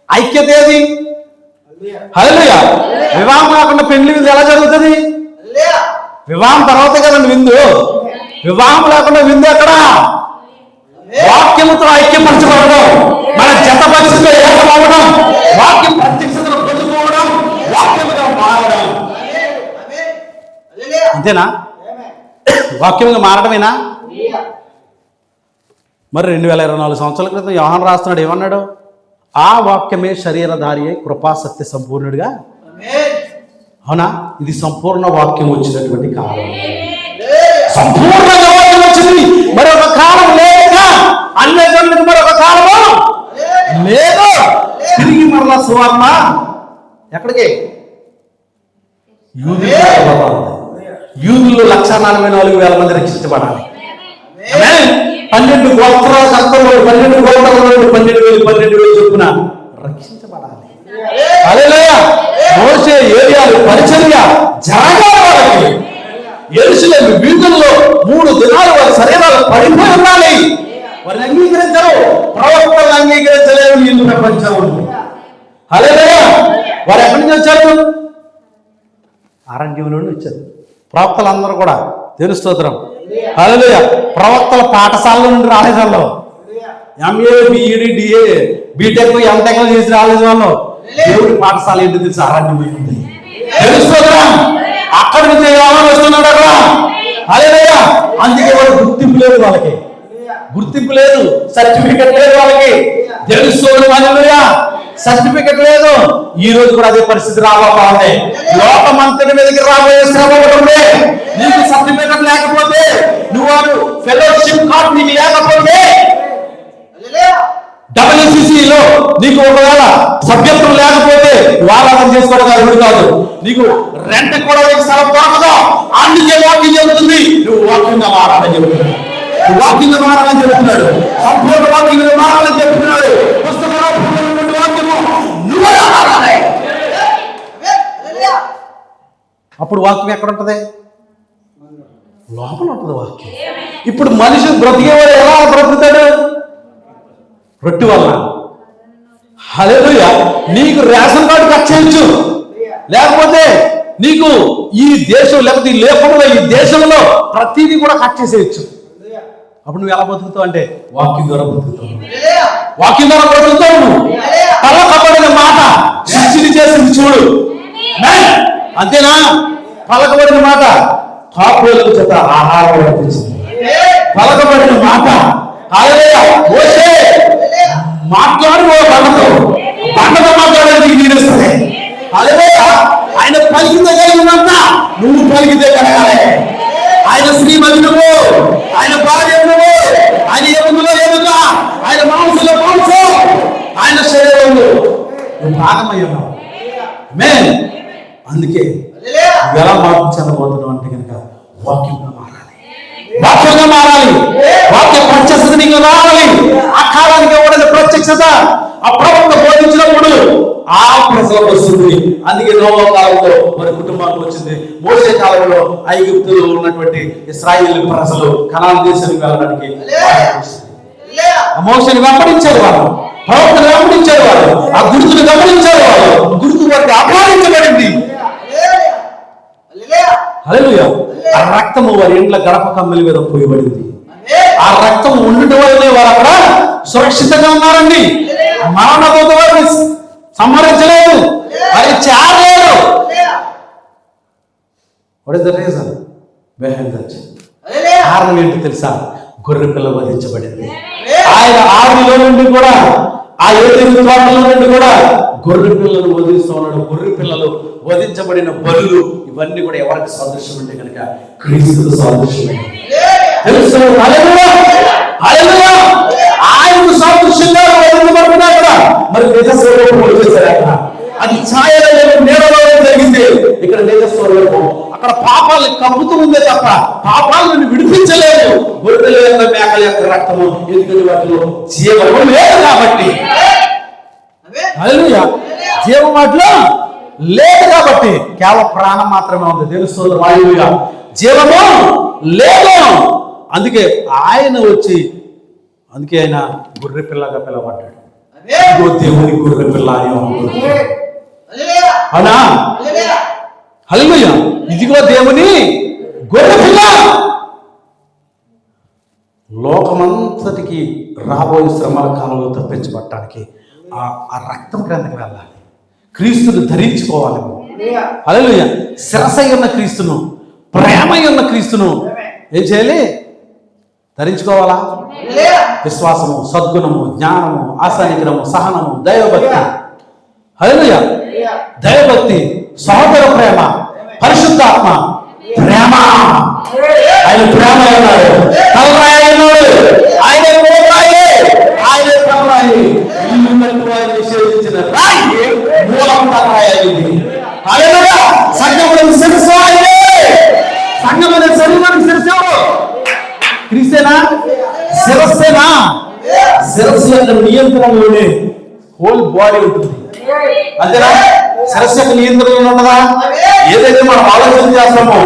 Speaker 2: ఐక్యత ఏది? హల్లెలూయా. వివాహం కాకుండా పెండ్లి విందు ఎలా జరుగుతుంది? వివాహం తర్వాతే కదండి విందు. వివాహం లేకుండా విందు ఎక్కడ? వాక్యముతో ఐక్యపరచబడడం, మన జత పరిస్థితిలో ఏకమవడం, వాక్యం ప్రత్యక్షతను పొందుకోవడం, వాక్యముగా మారడం. అంతేనా? వాక్యముగా మారడమేనా? మరి 2024 సంవత్సరాల క్రితం యోహాను రాస్తున్నాడు, ఏమన్నాడు? ఆ వాక్యమే శరీరధారి అయి కృపా సత్య సంపూర్ణుడిగా. అవునా? ఇది సంపూర్ణ వాక్యం వచ్చినటువంటి కాలం. సంపూర్ణంగా వాక్యం వచ్చింది. మరొక కాలం లేక అన్యజనులకు మరొక కాలము లేదు. తిరిగి మరలా సువార్త ఎక్కడికి? యూదుల్లో 144,000 మంది రక్షించబడాలి. 12 గోత్రాల కర్తలు 12 గోత్రాల 12,000 చొప్పున రక్షించబడాలి. హల్లెలూయా. మోషే ఏలియాలు పరిచర్య జరగాలి. వాళ్ళకి యెరూషలేము వీధుల్లో 3 దినాలు వారి శరీరాలు పడిపోయి ఉండాలి. వారిని అంగీకరించరు, ప్రవక్తలను అంగీకరించలేరు ఈ ప్రపంచంలో. హల్లెలూయా. వారు ఎక్కడి నుంచి వచ్చారు? అరణ్యంలో నుండి వచ్చారు. ప్రవక్తలందరూ కూడా. దేవుని స్తోత్రం. హల్లెలూయా. ప్రవక్తల పాఠశాల నుండి రాలేదు వాళ్ళు. MA BEd DA BTech MTech చేసి రాలేదు వాళ్ళు. దేవుడి పాఠశాల ఏంటి తెలుసు? అరణ్యమైంది. దేవుని స్తోత్రం. అక్కడి నుంచి ఎవరు వస్తున్నాడు అక్కడ? హల్లెలూయా. అందుకే వాళ్ళు గుర్తింపు లేదు, వాళ్ళకి గుర్తింపు లేదు, సర్టిఫికెట్ లేదు వాళ్ళకి. దేవుని స్తోత్రం. హల్లెలూయా. సర్టిఫికెట్ లేదు. ఈ రోజు కూడా అదే పరిస్థితి రాబోతుంది. లోకమంతటి మీదకి రాబోయే శ్రమ ఒకటి. నీకు సర్టిఫికెట్ లేకపోతే, నువ్వు ఫెలోషిప్ కార్డు నీకు లేకపోతే, WCCలో నీకు ఒకవేళ సభ్యత్వం లేకపోతే వాళ్ళని చేసుకోవడం కాదు కాదు. నీకు రెంట్ కూడా స్థలం దొరకదు. అందుకే వాకింగ్ చెబుతుంది, నువ్వు వాకింగ్ మారాలని చెబుతున్నాడు. వాకింగ్ మారాలని చెబుతున్నాడు. సంపూర్ణ వాకింగ్ మారాలని చెబుతున్నాడు. పుస్తకంలో వాక్యము నువ్వు మారాలి. అప్పుడు వాక్యం ఎక్కడ ఉంటుంది? లోపల ఉంటుంది వాక్యం. ఇప్పుడు మనిషి బ్రతికేవాడు ఎలా బ్రతుకుతాడు? రొట్టె వల్ల. హల్లెలూయా. నీకు రేషన్ కార్డు కట్ చేయొచ్చు, లేకపోతే నీకు ఈ దేశం లేకపోతే ఈ లేకుండా ఈ దేశంలో ప్రతిదీ కూడా కట్ చేసేయచ్చు. అప్పుడు నువ్వు ఎలా బతుకుతావు అంటే వాక్యం ద్వారా బతుకుతావు. వాక్యం ద్వారా బతుకుతావు. నువ్వు పలకబడిన మాట సృష్టిని చేసింది చూడు. అంతేనా? పలకబడిన మాట కాపులకు చేత ఆహారం అనిపించింది. పలకబడిన మాట మోషే మాట్లాడు బండతో మాట్లాడడానికి నీరేస్తుంది. హల్లెలూయా. ఆయన పలికితే కలిగినంత నువ్వు పలికితే కలగాలి. ఆయన శ్రీమతి నువ్వు, ఆయన భార్య నువ్వు, ఆయన ఎముకలో ఎముక, ఆయన మాంసంలో మాంసం, ఆయన శరీరంలో నువ్వు భాగమై ఉన్నావు. ఆమేన్. అందుకే ఎలా మార్పు చెందబోతున్నావు అంటే కనుక వాక్యంగా మారాలి. వాక్యంగా మారాలి. వాక్య ప్రత్యక్షత నీకు రావాలి. ఆ కాలానికి ఇవ్వబడిన ప్రత్యక్షత ఆ ప్రవక్త బోధించినప్పుడు ఆ ప్రజలకు వస్తుంది. అందుకే నోవా కాలంలో మరి కుటుంబానికి వచ్చింది. మోషే కాలంలో ఐగుప్తులో ఉన్నటువంటి ఇశ్రాయేలు ప్రజలు కనాను దేశానికి వెళ్ళడానికి మోషేని వెంబడించారు. వాళ్ళు ప్రవక్తను వెంబడించారు. వాళ్ళు ఆ గుర్తును గమనించారు. వాళ్ళు గుర్తు వారికి అపహరించబడింది. హల్లెలూయా. ఆ రక్తము వారి ఇంట్ల గడప కమ్మల మీద పోయబడింది. ఆ రక్తం ఉండటం వల్లనే వారు అక్కడ సురక్షితంగా ఉన్నారండి. మరణదూత వారిని సంహరించలేదు, వారి చేరలేదు. What is the reason behind that? కారణం ఏంటి తెలుసా? గొర్రె పిల్ల వధించబడింది. ఆయన ఆవిలో నుండి కూడా, ఆ ఏదైనా తోటలో నుండి కూడా గొర్రె పిల్లలు వధిస్తూ ఉన్నాడు. గొర్రె పిల్లలు వధించబడిన బలులు ఇవన్నీ కూడా ఎవరికి సాదృశ్యం అంటే కనుక క్రీస్తుకు సాదృశ్యమే. తెలుసు, ఆయనకు సాదృశ్యంగా వధించబడుతున్నా కూడా మరి నిజ స్వరూపం వచ్చేసారు. అక్కడ అది ఛాయలో నీడలో జరిగింది, ఇక్కడ నిజ స్వరూపం. అక్కడ పాపాలను కప్పుతూ ఉందే తప్ప పాపాలను విడిపించలేదు. గొర్రెల యొక్క మేకల యొక్క రక్తము, ఎందుకంటే వాటిలో జీవము లేదు కాబట్టి. హల్లెలూయా. జీవం వాటిలో లేదు కాబట్టి కేవలం ప్రాణం మాత్రమే ఉంది. తెలుస్తుంది, వాయువుగా జీవము లేదు. అందుకే ఆయన వచ్చి, అందుకే ఆయన గొర్రె పిల్లగా పిలవబడ్డాడు. దేవుని గొర్రె పిల్ల అని అవునా? హల్లెలూయా. ఇదిగో దేవుని గొర్రె పిల్ల. లోకమంతటికి రాబోయే శ్రమల కాలంలో తప్పించబడటానికి ఆ రక్తం క్రిందకి వెళ్ళాలి, క్రీస్తును ధరించుకోవాలి. హల్లెలూయా. శిరసై ఉన్న క్రీస్తును, ప్రేమై ఉన్న క్రీస్తును ఏం చేయాలి? ధరించుకోవాలా? విశ్వాసము, సద్గుణము, జ్ఞానము, ఆశానిగ్రహము, సహనము, దైవభక్తి. హల్లెలూయా. దైవభక్తి, సహోదర ప్రేమ, పరిశుద్ధాత్మ ప్రేమ. ఆయన ప్రేమ అన్నాడు, తలరాయి అన్నాడు. ఆయన మూలరాయి, ఆయన తలరాయి. ఆయన నిషేధించిన రాయి మూలం తలరాయి అయింది. హల్లెలూయా. సంఘములకు శిరస్సు ఆయనే. సంఘముల శరీరానికి శిరస్సు ఎవరు? క్రీస్తేనా? శిరస్సేనా? శిరస్సు యొక్క నియంత్రణలోనే హోల్ బాడీ ఉంటుంది. అంతేనా? శిరస్సు యొక్క నియంత్రణలో ఉన్నదా? ఏదైతే మనం ఆలోచన చేస్తామో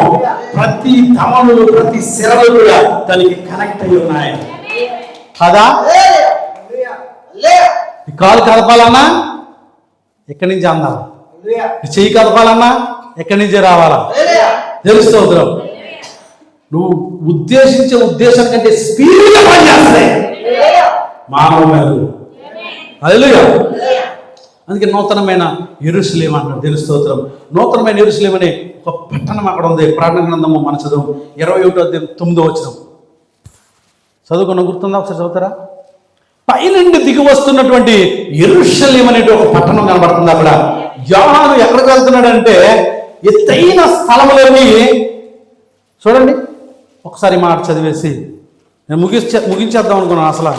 Speaker 2: ప్రతి ధమనులు, ప్రతి శిరలు కూడా దానికి కనెక్ట్ అయి ఉన్నాయి కదా. ఈ కాలు కదపాలన్నా ఎక్కడి నుంచి అందాం, ఈ చెయ్యి కదపాలన్నా ఎక్కడి నుంచి రావాలా? తెలుస్తూ నువ్వు ఉద్దేశించే ఉద్దేశం కంటే స్పీడ్గా పనిచేస్తాయి మానవ మేలు. హల్లెలూయా. అందుకే నూతనమైన యెరూషలేము అంటారు. తెలుస్తోత్రం. నూతనమైన యెరూషలేము అనే ఒక పట్టణం అక్కడ ఉంది. ప్రకటన గ్రంథము మన చదువు 21:9 చదువుకున్న గుర్తుందా? ఒకసారి చదువుతారా? పైనుండి దిగి వస్తున్నటువంటి యెరూషలేము అనే ఒక పట్టణం కనబడుతుంది. అక్కడ యోహాను ఎక్కడికి వెళ్తున్నాడంటే ఎత్తైన స్థలంలోని, చూడండి ఒకసారి మాట చదివేసి నేను ముగించేద్దాం అనుకున్నాను. అసలు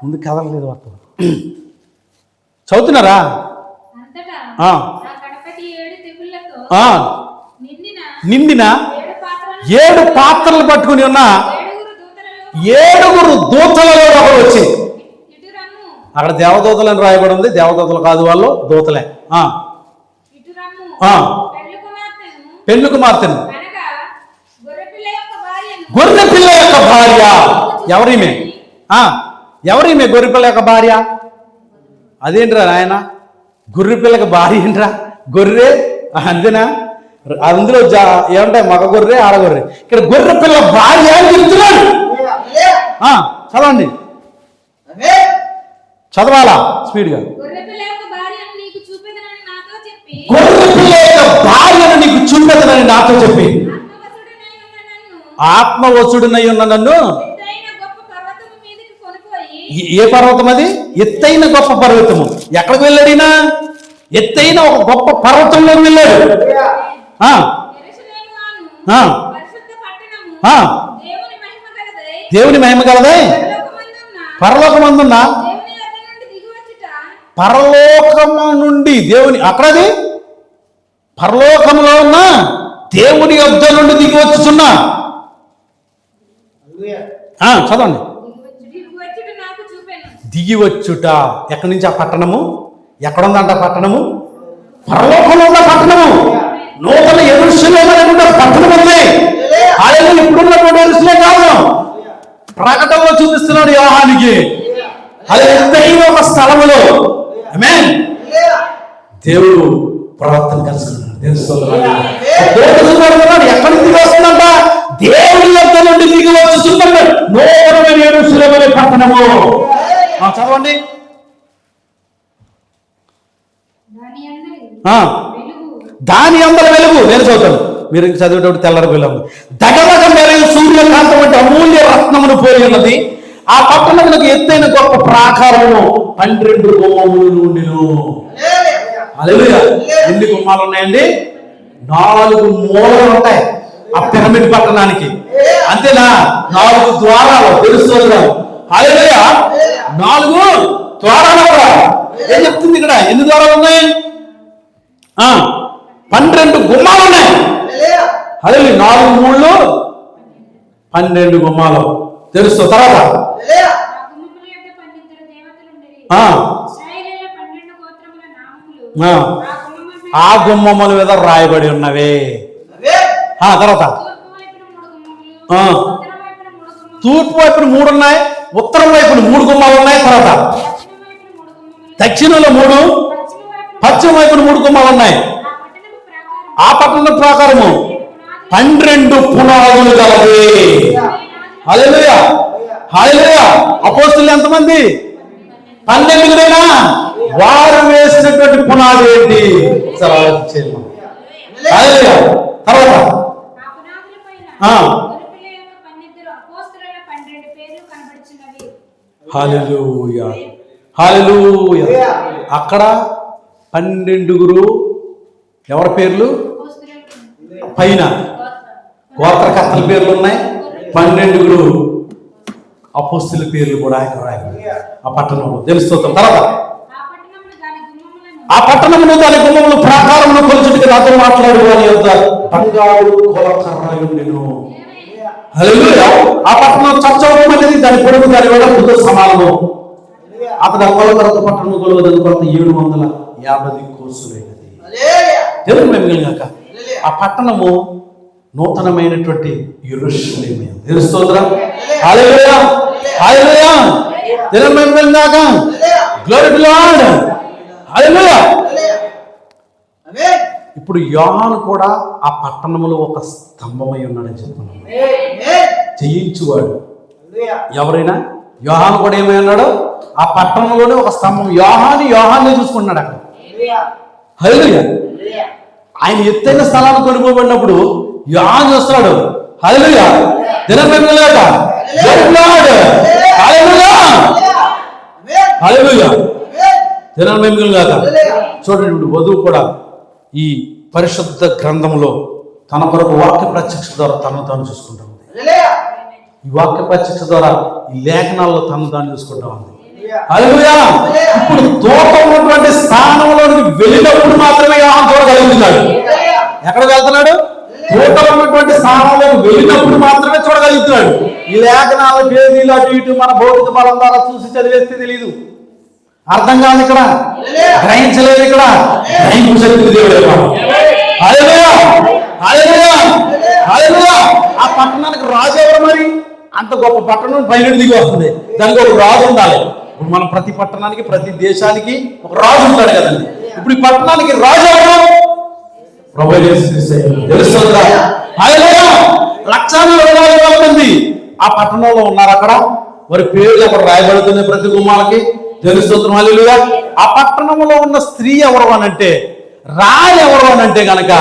Speaker 2: ముందు కదలలేదు వార్త. చదువుతున్నారా? నిండిన 7 పాత్రలు పట్టుకుని ఉన్న 7 దూతలలో ఒకరు వచ్చి, అక్కడ దేవదూతలని రాయబడి ఉంది. దేవదూతలు కాదు, వాళ్ళు దూతలే. పెళ్లి కుమార్తెను, గొర్రె పిల్ల యొక్క భార్య. ఎవరిమే? ఎవరిమే గొర్రె పిల్ల యొక్క భార్య? అదేంట్రా నాయన, గొర్రె పిల్లకి భార్య ఏంట్రా? గొర్రె అంతేనా? అందులో ఏమంటాయి? మగ గొర్రె, ఆడగొర్రె. ఇక్కడ గొర్రె పిల్ల భార్య అని చెప్తున్నాడు. చదవండి, చదవాలా స్పీడ్గా. గొర్రె పిల్ల యొక్క భార్యను నీకు చూపెదనని నాతో చెప్పి ఆత్మవసుడునై ఉన్న నన్ను ఏ పర్వతం? అది ఎత్తైన గొప్ప పర్వతము. ఎక్కడికి వెళ్ళాడినా? ఎత్తైన ఒక గొప్ప పర్వతంలోకి వెళ్ళాడు. దేవుని మహిమ కలదై పరలోకమందున్న, పరలోకము నుండి దేవుని, అక్కడది పరలోకంలో ఉన్న దేవుని యొద్ద నుండి దిగి వచ్చుచున్నా. చదవండి. దిగి వచ్చుట. ఎక్కడి నుంచి? ఆ పట్టణము ఎక్కడుందంట? పట్టణము పరలోకంలో ఉన్న పట్టణము. నూతన యెరూషలేము అనేటువంటి పట్టణం ఉంది. ఆయన ఇప్పుడున్నటువంటి యెరూషలేము కాదు, ప్రకటనలో చూపిస్తున్నాడు యోహానికి. అది ఎత్తైన ఒక స్థలములో ఆమేన్ దేవుడు ప్రవర్తన కలుసుకున్నాడు. తెలుస్తున్నాడు. ఎక్కడి నుంచి వస్తుందంట? దేవుని యొద్ద నుండి దిగి వచ్చుచున్న నూతనమైన యెరూషలేము పట్టణము. చదవండి. దాని అందరి వెలుగు, నేను చదువుతాను, మీరు ఇంక చదివేటప్పుడు తెల్లరి వెలుగు. దగదగ మెరుగు సూర్యకాంతం వంటి అమూల్య రత్నమును పోలి ఉన్నది. ఆ పట్టణములకు ఎత్తైన గొప్ప ప్రాకారము 12 గుమ్మములు నుండిను. హల్లెలూయా. ఎన్ని గుమ్మాలు ఉన్నాయండి? 4 మూలలు ఉంటాయి ఆ పిరమిడ్ పట్టణానికి. అంతేనా? 4 ద్వారాలు. తెలుస్తుంది. హల్లెలూయా. 4 ద్వారాలు కూడా. ఏం చెప్తుంది ఇక్కడ? ఎన్ని ద్వారాలు ఉన్నాయి? 12 గుమ్మాలు ఉన్నాయి. అదే 4 మూళ్ళు 12 గుమ్మాలు. తెలుసు. తర్వాత ఆ గుమ్మముల మీద రాయబడి ఉన్నవే. తర్వాత తూర్పు వైపున 3 ఉన్నాయి, ఉత్తరం వైపున 3 గుమ్మాలు ఉన్నాయి. తర్వాత దక్షిణంలో 3, పశ్చిమ వైపున 3 గుమ్మాలు ఉన్నాయి. ఆ పట్టణ ప్రాకారము 12 పునాదులు గలది. హల్లెలూయా. హల్లెలూయా. అపోస్తలులు ఎంతమంది? 12. వారు వేసినటువంటి పునాది ఏంటి? హల్లెలూయా. తర్వాత హల్లెలూయా. హల్లెలూయా. అక్కడ 12 ఎవరి పేర్లు? పైన గోత్రకర్తల పేర్లు ఉన్నాయి. 12 అపోస్తలుల పేర్లు కూడా ఆయన రాయాలి ఆ పట్టణంలో. తెలుస్తుంది. తర్వాత ఆ పట్టణమును దాని గుమ్మములు ప్రాకారమును కొలుచుటకు నాతో మాట్లాడు వాని యొద్ద బంగారు కొలకర్రయుండెను. హల్లెలూయా. ఆ పట్టణం చచ్చవడం అనేది దాని పొడుగు దాని వెడల్పుతో సమానము. అతడు ఆ కొలకర్రతో పట్టణము కొలువదని కొలత 750 కోసులైనది. దేవుని మహిమగాక. ఆ పట్టణము నూతనమైనటువంటి యెరూషలేము. తెలుస్తోందా? హల్లెలూయా. హల్లెలూయా. దేవుని మహిమగాక. Glory to Lord. హల్లెలూయా. ఇప్పుడు యోహాను కూడా ఆ పట్టణంలో ఒక స్తంభమై ఉన్నాడని చెప్తున్నాడు. జయించువాడు ఎవరైనా. యోహాను కూడా ఏమై ఉన్నాడు? ఆ పట్టణంలోనే ఒక స్తంభం. యోహాన్ని చూసుకుంటున్నాడు అక్కడ. హల్లెలూయా. ఆయన ఎత్తైన స్థలాన్ని కొనుక్కోబడినప్పుడు యోహాను చూస్తున్నాడు. హల్లెలూయా. దినమేమలేక. హల్లెలూయా. హల్లెలూయా. దినమేమలేక. చూడండి, ఇప్పుడు వధువు కూడా ఈ పరిశుద్ధ గ్రంథంలో తన కొరకు వాక్య ప్రత్యక్ష ద్వారా తనను తాను చూసుకుంటా ఉంది. ఈ వాక్య ప్రత్యక్ష ద్వారా ఈ లేఖనాల్లో తనను తాను చూసుకుంటా ఉంది. హల్లెలూయా. ఇప్పుడు దూత ఉన్నటువంటి స్థానంలోనికి వెళ్ళినప్పుడు మాత్రమే యోహాను చూడగలుగుతున్నాడు. ఎక్కడ వెళ్తున్నాడు? దూత ఉన్నటువంటి స్థానంలోకి వెళ్ళినప్పుడు మాత్రమే చూడగలుగుతున్నాడు. ఈ లేఖనాల పేజీలు అటు ఇటు మన భౌతిక బలం ద్వారా చూసి చదివేస్తే తెలియదు, అర్థం కాదు. ఇక్కడ గ్రహించలేదు. ఇక్కడ గ్రహింపు శక్తి దేవుడు. హల్లెలూయా. హల్లెలూయా. హల్లెలూయా. ఆ పట్టణానికి రాజు ఎవరు మరి? అంత గొప్ప పట్టణం పైన దిగి వస్తుంది. దానికి ఒక రాజు ఉండాలి. ఇప్పుడు మనం ప్రతి పట్టణానికి ప్రతి దేశానికి ఒక రాజు ఉంటాడు కదండి. ఇప్పుడు ఈ పట్టణానికి రాజు ఎవరు? ప్రభువైన యేసుక్రీస్తు. తెలుస్తుందా? హల్లెలూయా. 1,40,000 మంది ఆ పట్టణంలో ఉన్నారు. అక్కడ వారి పేర్లు అక్కడ రాయబడుతుంది ప్రతి గుమ్మాలకి. తెలుస్తుంది. హల్లెలూయా. ఆ పట్టణంలో ఉన్న స్త్రీ ఎవరు అనంటే, రాయి ఎవరు అనంటే గనక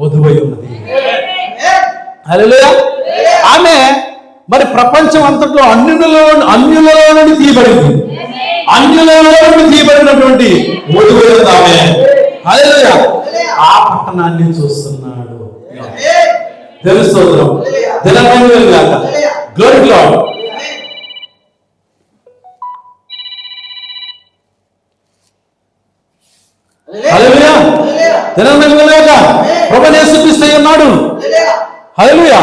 Speaker 2: వధువై ఉన్నది. హల్లెలూయా. ఆమె మరి ప్రపంచం అంతట్లో అన్యులలో నుండి తీయబడింది. అన్యులలో నుండి తీయబడినటువంటి వధువై ఉంది ఆమె. హల్లెలూయా. ఆ పట్టణాన్ని చూస్తున్నాడు. తెలుస్తుంది. దినమేమలేక. Glory to Lord. హల్లెలూయా. దినమేమలేక. ప్రభువైన యేసుక్రీస్తు ఉన్నాడు. హల్లెలూయా.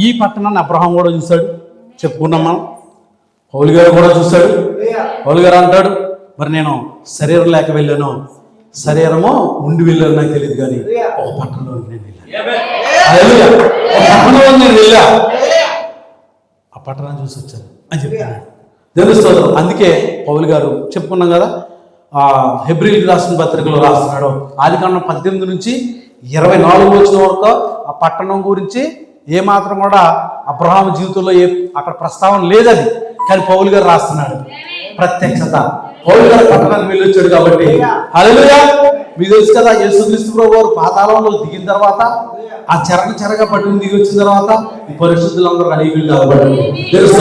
Speaker 2: ఈ పట్టణాన్ని అబ్రహాం కూడా చూశాడు, చెప్పుకున్నాం మనం. పౌలు గారు కూడా చూశాడు. పౌలు గారు అంటాడు, మరి నేను శరీరం లేక వెళ్ళాను, శరీరము ఉండి వెళ్ళాను నాకు తెలియదు, కానీ ఒక పట్టణంలోకి నేను వెళ్ళాను. హల్లెలూయా. ఒక పట్టణంలో నేను వెళ్ళా, ఆ పట్టణాన్ని చూసి వచ్చాను అని చెప్తాను. తెలుస్తుంది. అందుకే పౌలు గారు చెప్పుకున్నాం కదా, హెబ్రీయులకు రాసిన పత్రికలో రాస్తున్నాడు. ఆదికాండం 18 నుంచి 24 వరకు ఆ పట్టణం గురించి ఏమాత్రం కూడా అబ్రహాం జీవితంలో అక్కడ ప్రస్తావన లేదది. కానీ పౌలు గారు రాస్తున్నాడు ప్రత్యక్షత. పౌలు గారు పట్టణానికి వెళ్ళి వచ్చాడు కాబట్టి. హల్లెలూయా. మీకు తెలుసు కదా, యేసుక్రీస్తు ప్రభువు వారు పాతాళంలో దిగిన తర్వాత ఆ చెరగా పట్టుకుని దిగి వచ్చిన తర్వాత ఈ పరిశుద్ధులందరూ అనేకులు కాబట్టారు. తెలుసు.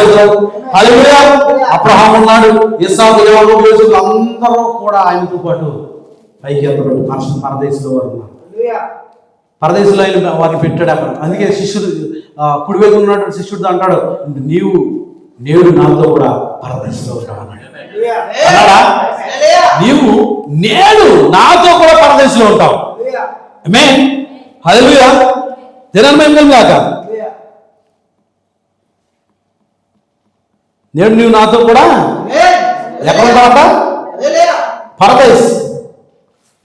Speaker 2: హల్లెలూయా. అబ్రహాం ఉన్నాడు, ఇస్సాకు, యాకోబు, యోసేపు అందరూ కూడా ఆయనతో పాటు పైకి ఎత్తబడి పరదేశంలో వారు ఉన్నారు. పరదేశంలో ఆయన వారిని పెట్టాడు అక్కడ. అందుకే శిష్యుడు కుడివైపు ఉన్నటువంటి శిష్యుడు అంటాడు, నేడు నాతో కూడా పరదేశంలో ఉంటావు అన్నాడు. నీవు నేడు నాతో కూడా పరదేశంలో ఉంటావు. ఆమేన్. హల్లెలూయా. దినమేం కాక నేడు నీవు నాతో కూడా ఎక్కడ ఉంటావంట? పరదేశ్.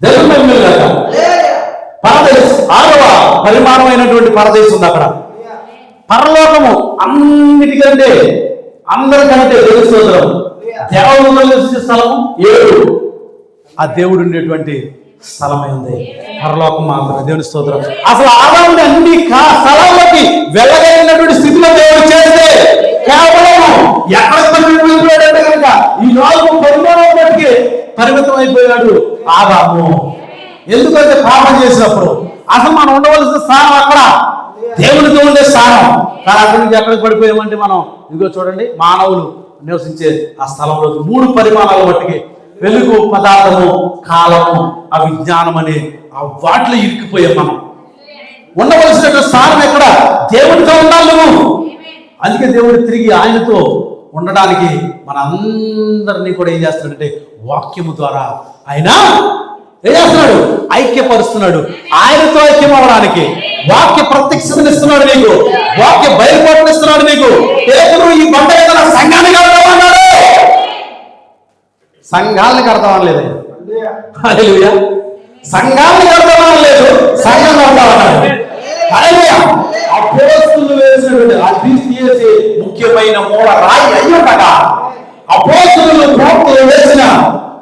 Speaker 2: దినమేం కాక పరదేశ్. 6వ పరిమాణమైనటువంటి పరదేశ్ ఉంది అక్కడ. పరలోకము అన్నిటికంటే అందరికంటే దేవుని స్తోత్రం దేవుడు నివసించే స్థలము 7. ఆ దేవుడు ఉండేటువంటి స్థలమైంది పరలోకం మాత్రమే. దేవుని స్తోత్రం. అసలు ఆదాముని అన్ని స్థలాల్లోకి వెళ్ళగలిగినటువంటి స్థితిలో దేవుడు చేస్తే కేవలం ఎక్కడ పరిమితమైపోయాడంటే కనుక ఈ 4 పరిమాణాల బట్టి పరిమితం అయిపోయాడు ఆదాము. ఎందుకంటే పాపం చేసినప్పుడు అసలు మనం ఉండవలసిన స్థానం అక్కడ దేవునితో ఉండే స్థానం. కానీ అక్కడి నుంచి ఎక్కడికి పడిపోయామంటే మనం ఇదిగో చూడండి, మానవులు నివసించే ఆ స్థలంలో 3 పరిమాణాల బట్టికి వెలుగు, పదార్థము, కాలము, ఆ విజ్ఞానం అనే ఆ వాటిలో ఇరికిపోయాం మనం. ఉండవలసినటువంటి స్థానం ఎక్కడ? దేవుడితో ఉండాలి నువ్వు. అందుకే దేవుడు తిరిగి ఆయనతో ఉండడానికి మన అందరినీ కూడా ఏం చేస్తున్నాడంటే వాక్యము ద్వారా ఆయన ఏం చేస్తున్నాడు? ఐక్యపరుస్తున్నాడు. ఆయనతో ఐక్యం అవ్వడానికి వాక్య ప్రత్యక్షతనిస్తున్నాడు నీకు, వాక్య బయలుపాటునిస్తున్నాడు నీకు. పేతురు ఈ బండ మీద సంఘాన్ని కడతామన్నాడు. సంఘాలను కడతామని లేదు. హల్లెలూయా. సంఘాలను కడతామని లేదు, సంఘం కడతామన్నాడు. హల్లెలూయా. అపోస్తలులు వేసినటువంటి అద్వితీయ ముఖ్యమైన మూల రాయి అయ్యుండగా అపోస్తలులు ప్రవక్తలు వేసిన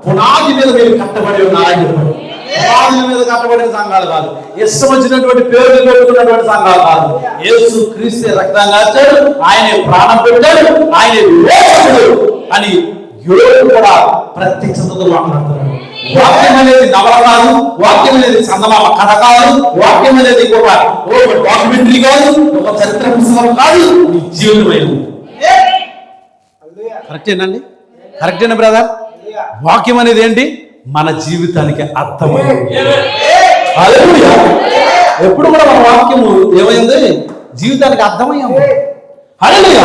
Speaker 2: పునాది మీద మీరు కట్టబడి ఉన్నారని చెప్పాడు. పునాది మీద కట్టబడిన సంఘాలు కాదు, ఇష్టం వచ్చినటువంటి పేర్లు పెట్టుకున్నటువంటి సంఘాలు కాదు. యేసు క్రీస్తే రక్తం కార్చాడు, ఆయనే ప్రాణం పెట్టాడు, ఆయనే విమోచకుడు అని యోగులు కూడా ప్రత్యక్షతతో మాట్లాడుతున్నాడు. వాక్యం అనేది నవల కాదు, వాక్యం అనేది చందమామ కథ కాదు, వాక్యం అనేది ఒక డాక్యుమెంటరీ కాదు, ఒక చరిత్ర పుస్తకం కాదు, నీ జీవితమైనది. కరెక్టేనండి? కరెక్టేనా బ్రదర్? వాక్యం అనేది ఏంటి? మన జీవితానికి అర్థమైంది. హల్లెలూయా. ఎప్పుడు కూడా మన వాక్యము ఏమైంది? జీవితానికి అర్థమయ్యింది. హల్లెలూయా.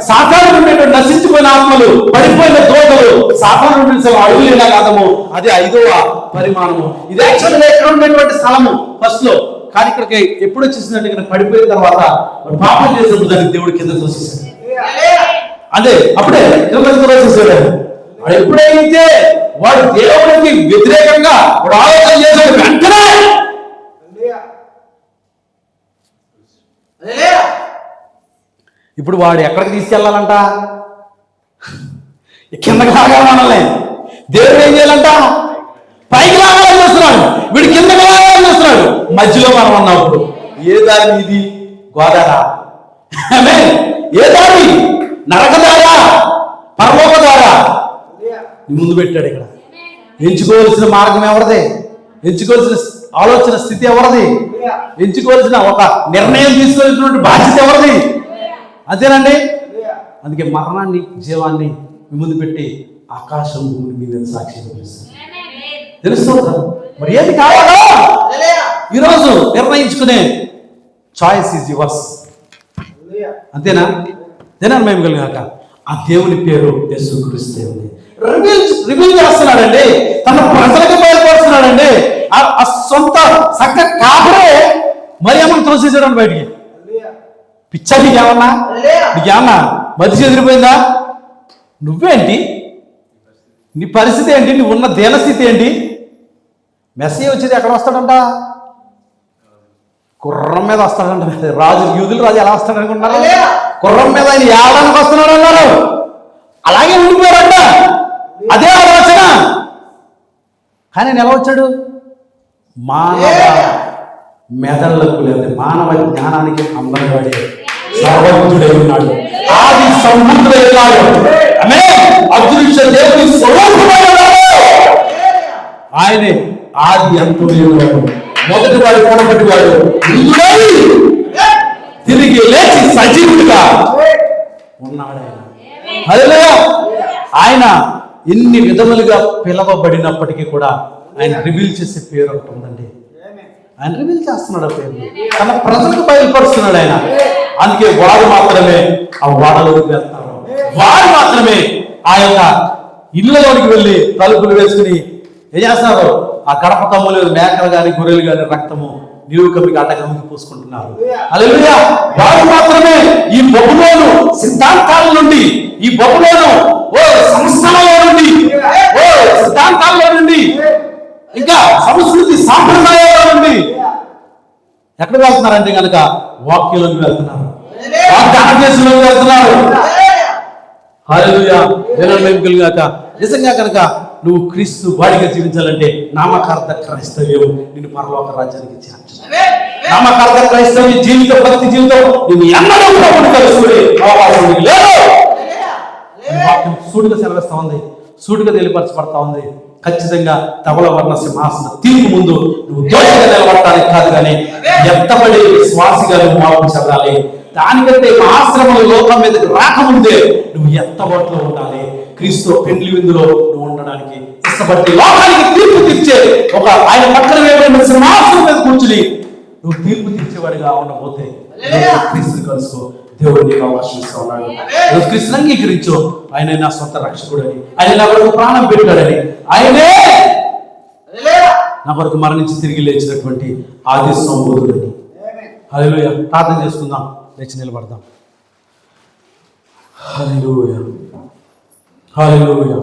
Speaker 2: సాతాను నుండి నశించిపోయిన ఆత్మలు, పడిపోయిన దోతలు, సాతాను నుండి అడుగులేలా కాదము. అది 5వ పరిమాణము. ఇది యాక్చువల్గా ఎక్కడ ఉన్నటువంటి స్థలము ఫస్ట్ లో. కానీ ఇక్కడికి ఎప్పుడు వచ్చేసిందంటే ఇక్కడ పడిపోయిన తర్వాత పాపం చేసినప్పుడు దానికి దేవుడు కింద తోసేసాడు. అదే అప్పుడే కింద తోసేసాడు. ఎప్పుడైతే వాడు దేవుడికి వ్యతిరేకంగా వాడు ఆలోచన చేశాడు, వెంటనే ఇప్పుడు వాడు ఎక్కడికి తీసుకెళ్ళాలంట? కిందకి లాగాలి మనల్ని. దేవుడు ఏం చేయాలంట? పైకి లాగాలని చూస్తున్నాడు, వీడు కిందకి లాగాలని చూస్తున్నాడు. మధ్యలో మనం ఉన్నప్పుడు ఏ దారి ఇది? గోదారా? ఏ దారి? నరక దారా? పరలోక దారా? ముందు పెట్టాడు. ఇక్కడ ఎంచుకోవాల్సిన మార్గం ఎవరిది? ఎంచుకోవాల్సిన ఆలోచన స్థితి ఎవరిది? ఎంచుకోవాల్సిన ఒక నిర్ణయం తీసుకోవాల్సినటువంటి బాధ్యత ఎవరిది? అంతేనండి. అందుకే మరణాన్ని, జీవాన్ని ముందు పెట్టి ఆకాశం భూమి మీద సాక్షి తెలుస్తుంది. మరి ఏది కావాలో ఈరోజు నిర్ణయించుకునే చాయిస్ ఈజ్ యువర్స్. అంతేనా? తినాను మేము కలిగాక ఆ దేవుని పేరు యేసుక్రీస్తు. రివీల్ చేస్తున్నాడండి, తన ప్రజలకు బయలుపరుస్తున్నాడండి. ఆ సొంత సక్క కాపరే మరి ఏమన్నా తోసేసాడు బయటికి. పిచ్చా నీకేమన్నా? నీకేమన్నా మధ్య చెదిరిపోయిందా? నువ్వేంటి? నీ పరిస్థితి ఏంటి? నువ్వు ఉన్న దీనస్థితి ఏంటి? మెస్సీ వచ్చేది ఎక్కడ వస్తాడంట? గుర్రం మీద వస్తాడంట. రాజు, యూదుల రాజు ఎలా వస్తాడు అనుకుంటున్నారు? గుర్రం మీద ఆయన ఏడడానికి వస్తున్నాడు అన్నారు. అలాగే ఉండిపోయారంట. అదే ఆలోచన. కానీ ఆయన ఎలా వచ్చాడు? మానవ మెదళ్లకు లేదా మానవ జ్ఞానానికి అందరివాడే సర్వజ్ఞుడై ఉన్నాడు. ఆది సంబంధుడై ఉన్నాడు. అదృశ్య దేవుని స్వరూపమైన ఆయనే ఆది అంతుడైనవాడు, మొదటి వాడు కొనబట్టి వాడు, తిరిగి లేచి సజీవుడిగా ఉన్నాడు ఆయన. హల్లెలూయా. ఆయన ఎన్ని విధములుగా పిలవబడినప్పటికీ కూడా ఆయన రివీల్ చేసే పేరు ఒకటి ఉందండి. ఆయన రివీల్ చేస్తున్నాడు ఆ పేరు, తన ప్రజలకు బయలుపరుస్తున్నాడు ఆయన. అందుకే వారు మాత్రమే ఆ వాడలోకి వెళ్తారు, వారు మాత్రమే ఆ యొక్క ఇళ్ళలోనికి వెళ్ళి తలుపులు వేసుకుని ఏం చేస్తున్నారు, ఆ గడప కమ్ములు మేకలు కానీ గొర్రెలు కానీ రక్తము నీవు కమ్మికి అడ్డకమ్మికి పూసుకుంటున్నారు. హల్లెలూయా. వారు మాత్రమే ఈ బబులోను సిద్ధాంతాల నుండి, ఈ బబులోను సంస్థలలో నుండి, సిద్ధాంతాల్లో నుండి, ఇంకా సంస్కృతి సాంప్రదాయాల నుండి ఎక్కడ వెళ్తున్నారంటే కనుక వాక్యంలోకి వెళ్తున్నారు, వాగ్దాన దేశంలోకి వెళ్తున్నారు. హల్లెలూయా. గాక నిజంగా కనుక నువ్వు క్రీస్తు వాడిగా జీవించాలంటే నామకార్థ క్రైస్తవ్యం నిన్ను పరలోక రాజ్యానికి చేర్చాలి. నామకార్థ క్రైస్తవ్య జీవితం, భక్తి జీవితం నిన్ను ఎన్నడూ కలుసుకునే అవకాశం లేదు. వాక్యం సూటిగా సెలవిస్తా ఉంది, సూటిగా తెలియపరచబడతా ఉంది. ఖచ్చితంగా ధవల వర్ణ సింహాసన తీర్పు ముందు నువ్వు దోషంగా నిలబడటానికి కాదు, కానీ ఎత్తబడి విశ్వాసిగా నువ్వు మార్పు చెందాలి. దానికంటే ఆశ్రమం లోకం మీదకి రాకముందే నువ్వు ఎత్తబట్లో ఉండాలి. క్రీస్తు పెండ్లి విందులో నువ్వు ఉండడానికి ఇష్టపడి లోకానికి తీర్పు తీర్చే ఒక ఆయన పక్కన వేయబడిన సింహాసనం మీద కూర్చుని నువ్వు తీర్పు తీర్చేవాడిగా ఉండబోతే క్రీస్తుని కలుసుకో. దేవుడు నీకు అవకాశం ఇస్తా ఉన్నాడు. నువ్వు క్రీస్తుని అంగీకరించు. ఆయన నా సొంత రక్షకుడని, ఆయన నా కొరకు ప్రాణం పెట్టాడని, ఆయనే నా కొరకు మరణించి తిరిగి లేచినటువంటి ఆది సంబోధుడని. హల్లెలూయా. ప్రార్థన చేసుకుందాం, లేచి నిలబడదాం. హల్లెలూయా. హల్లెలూయా.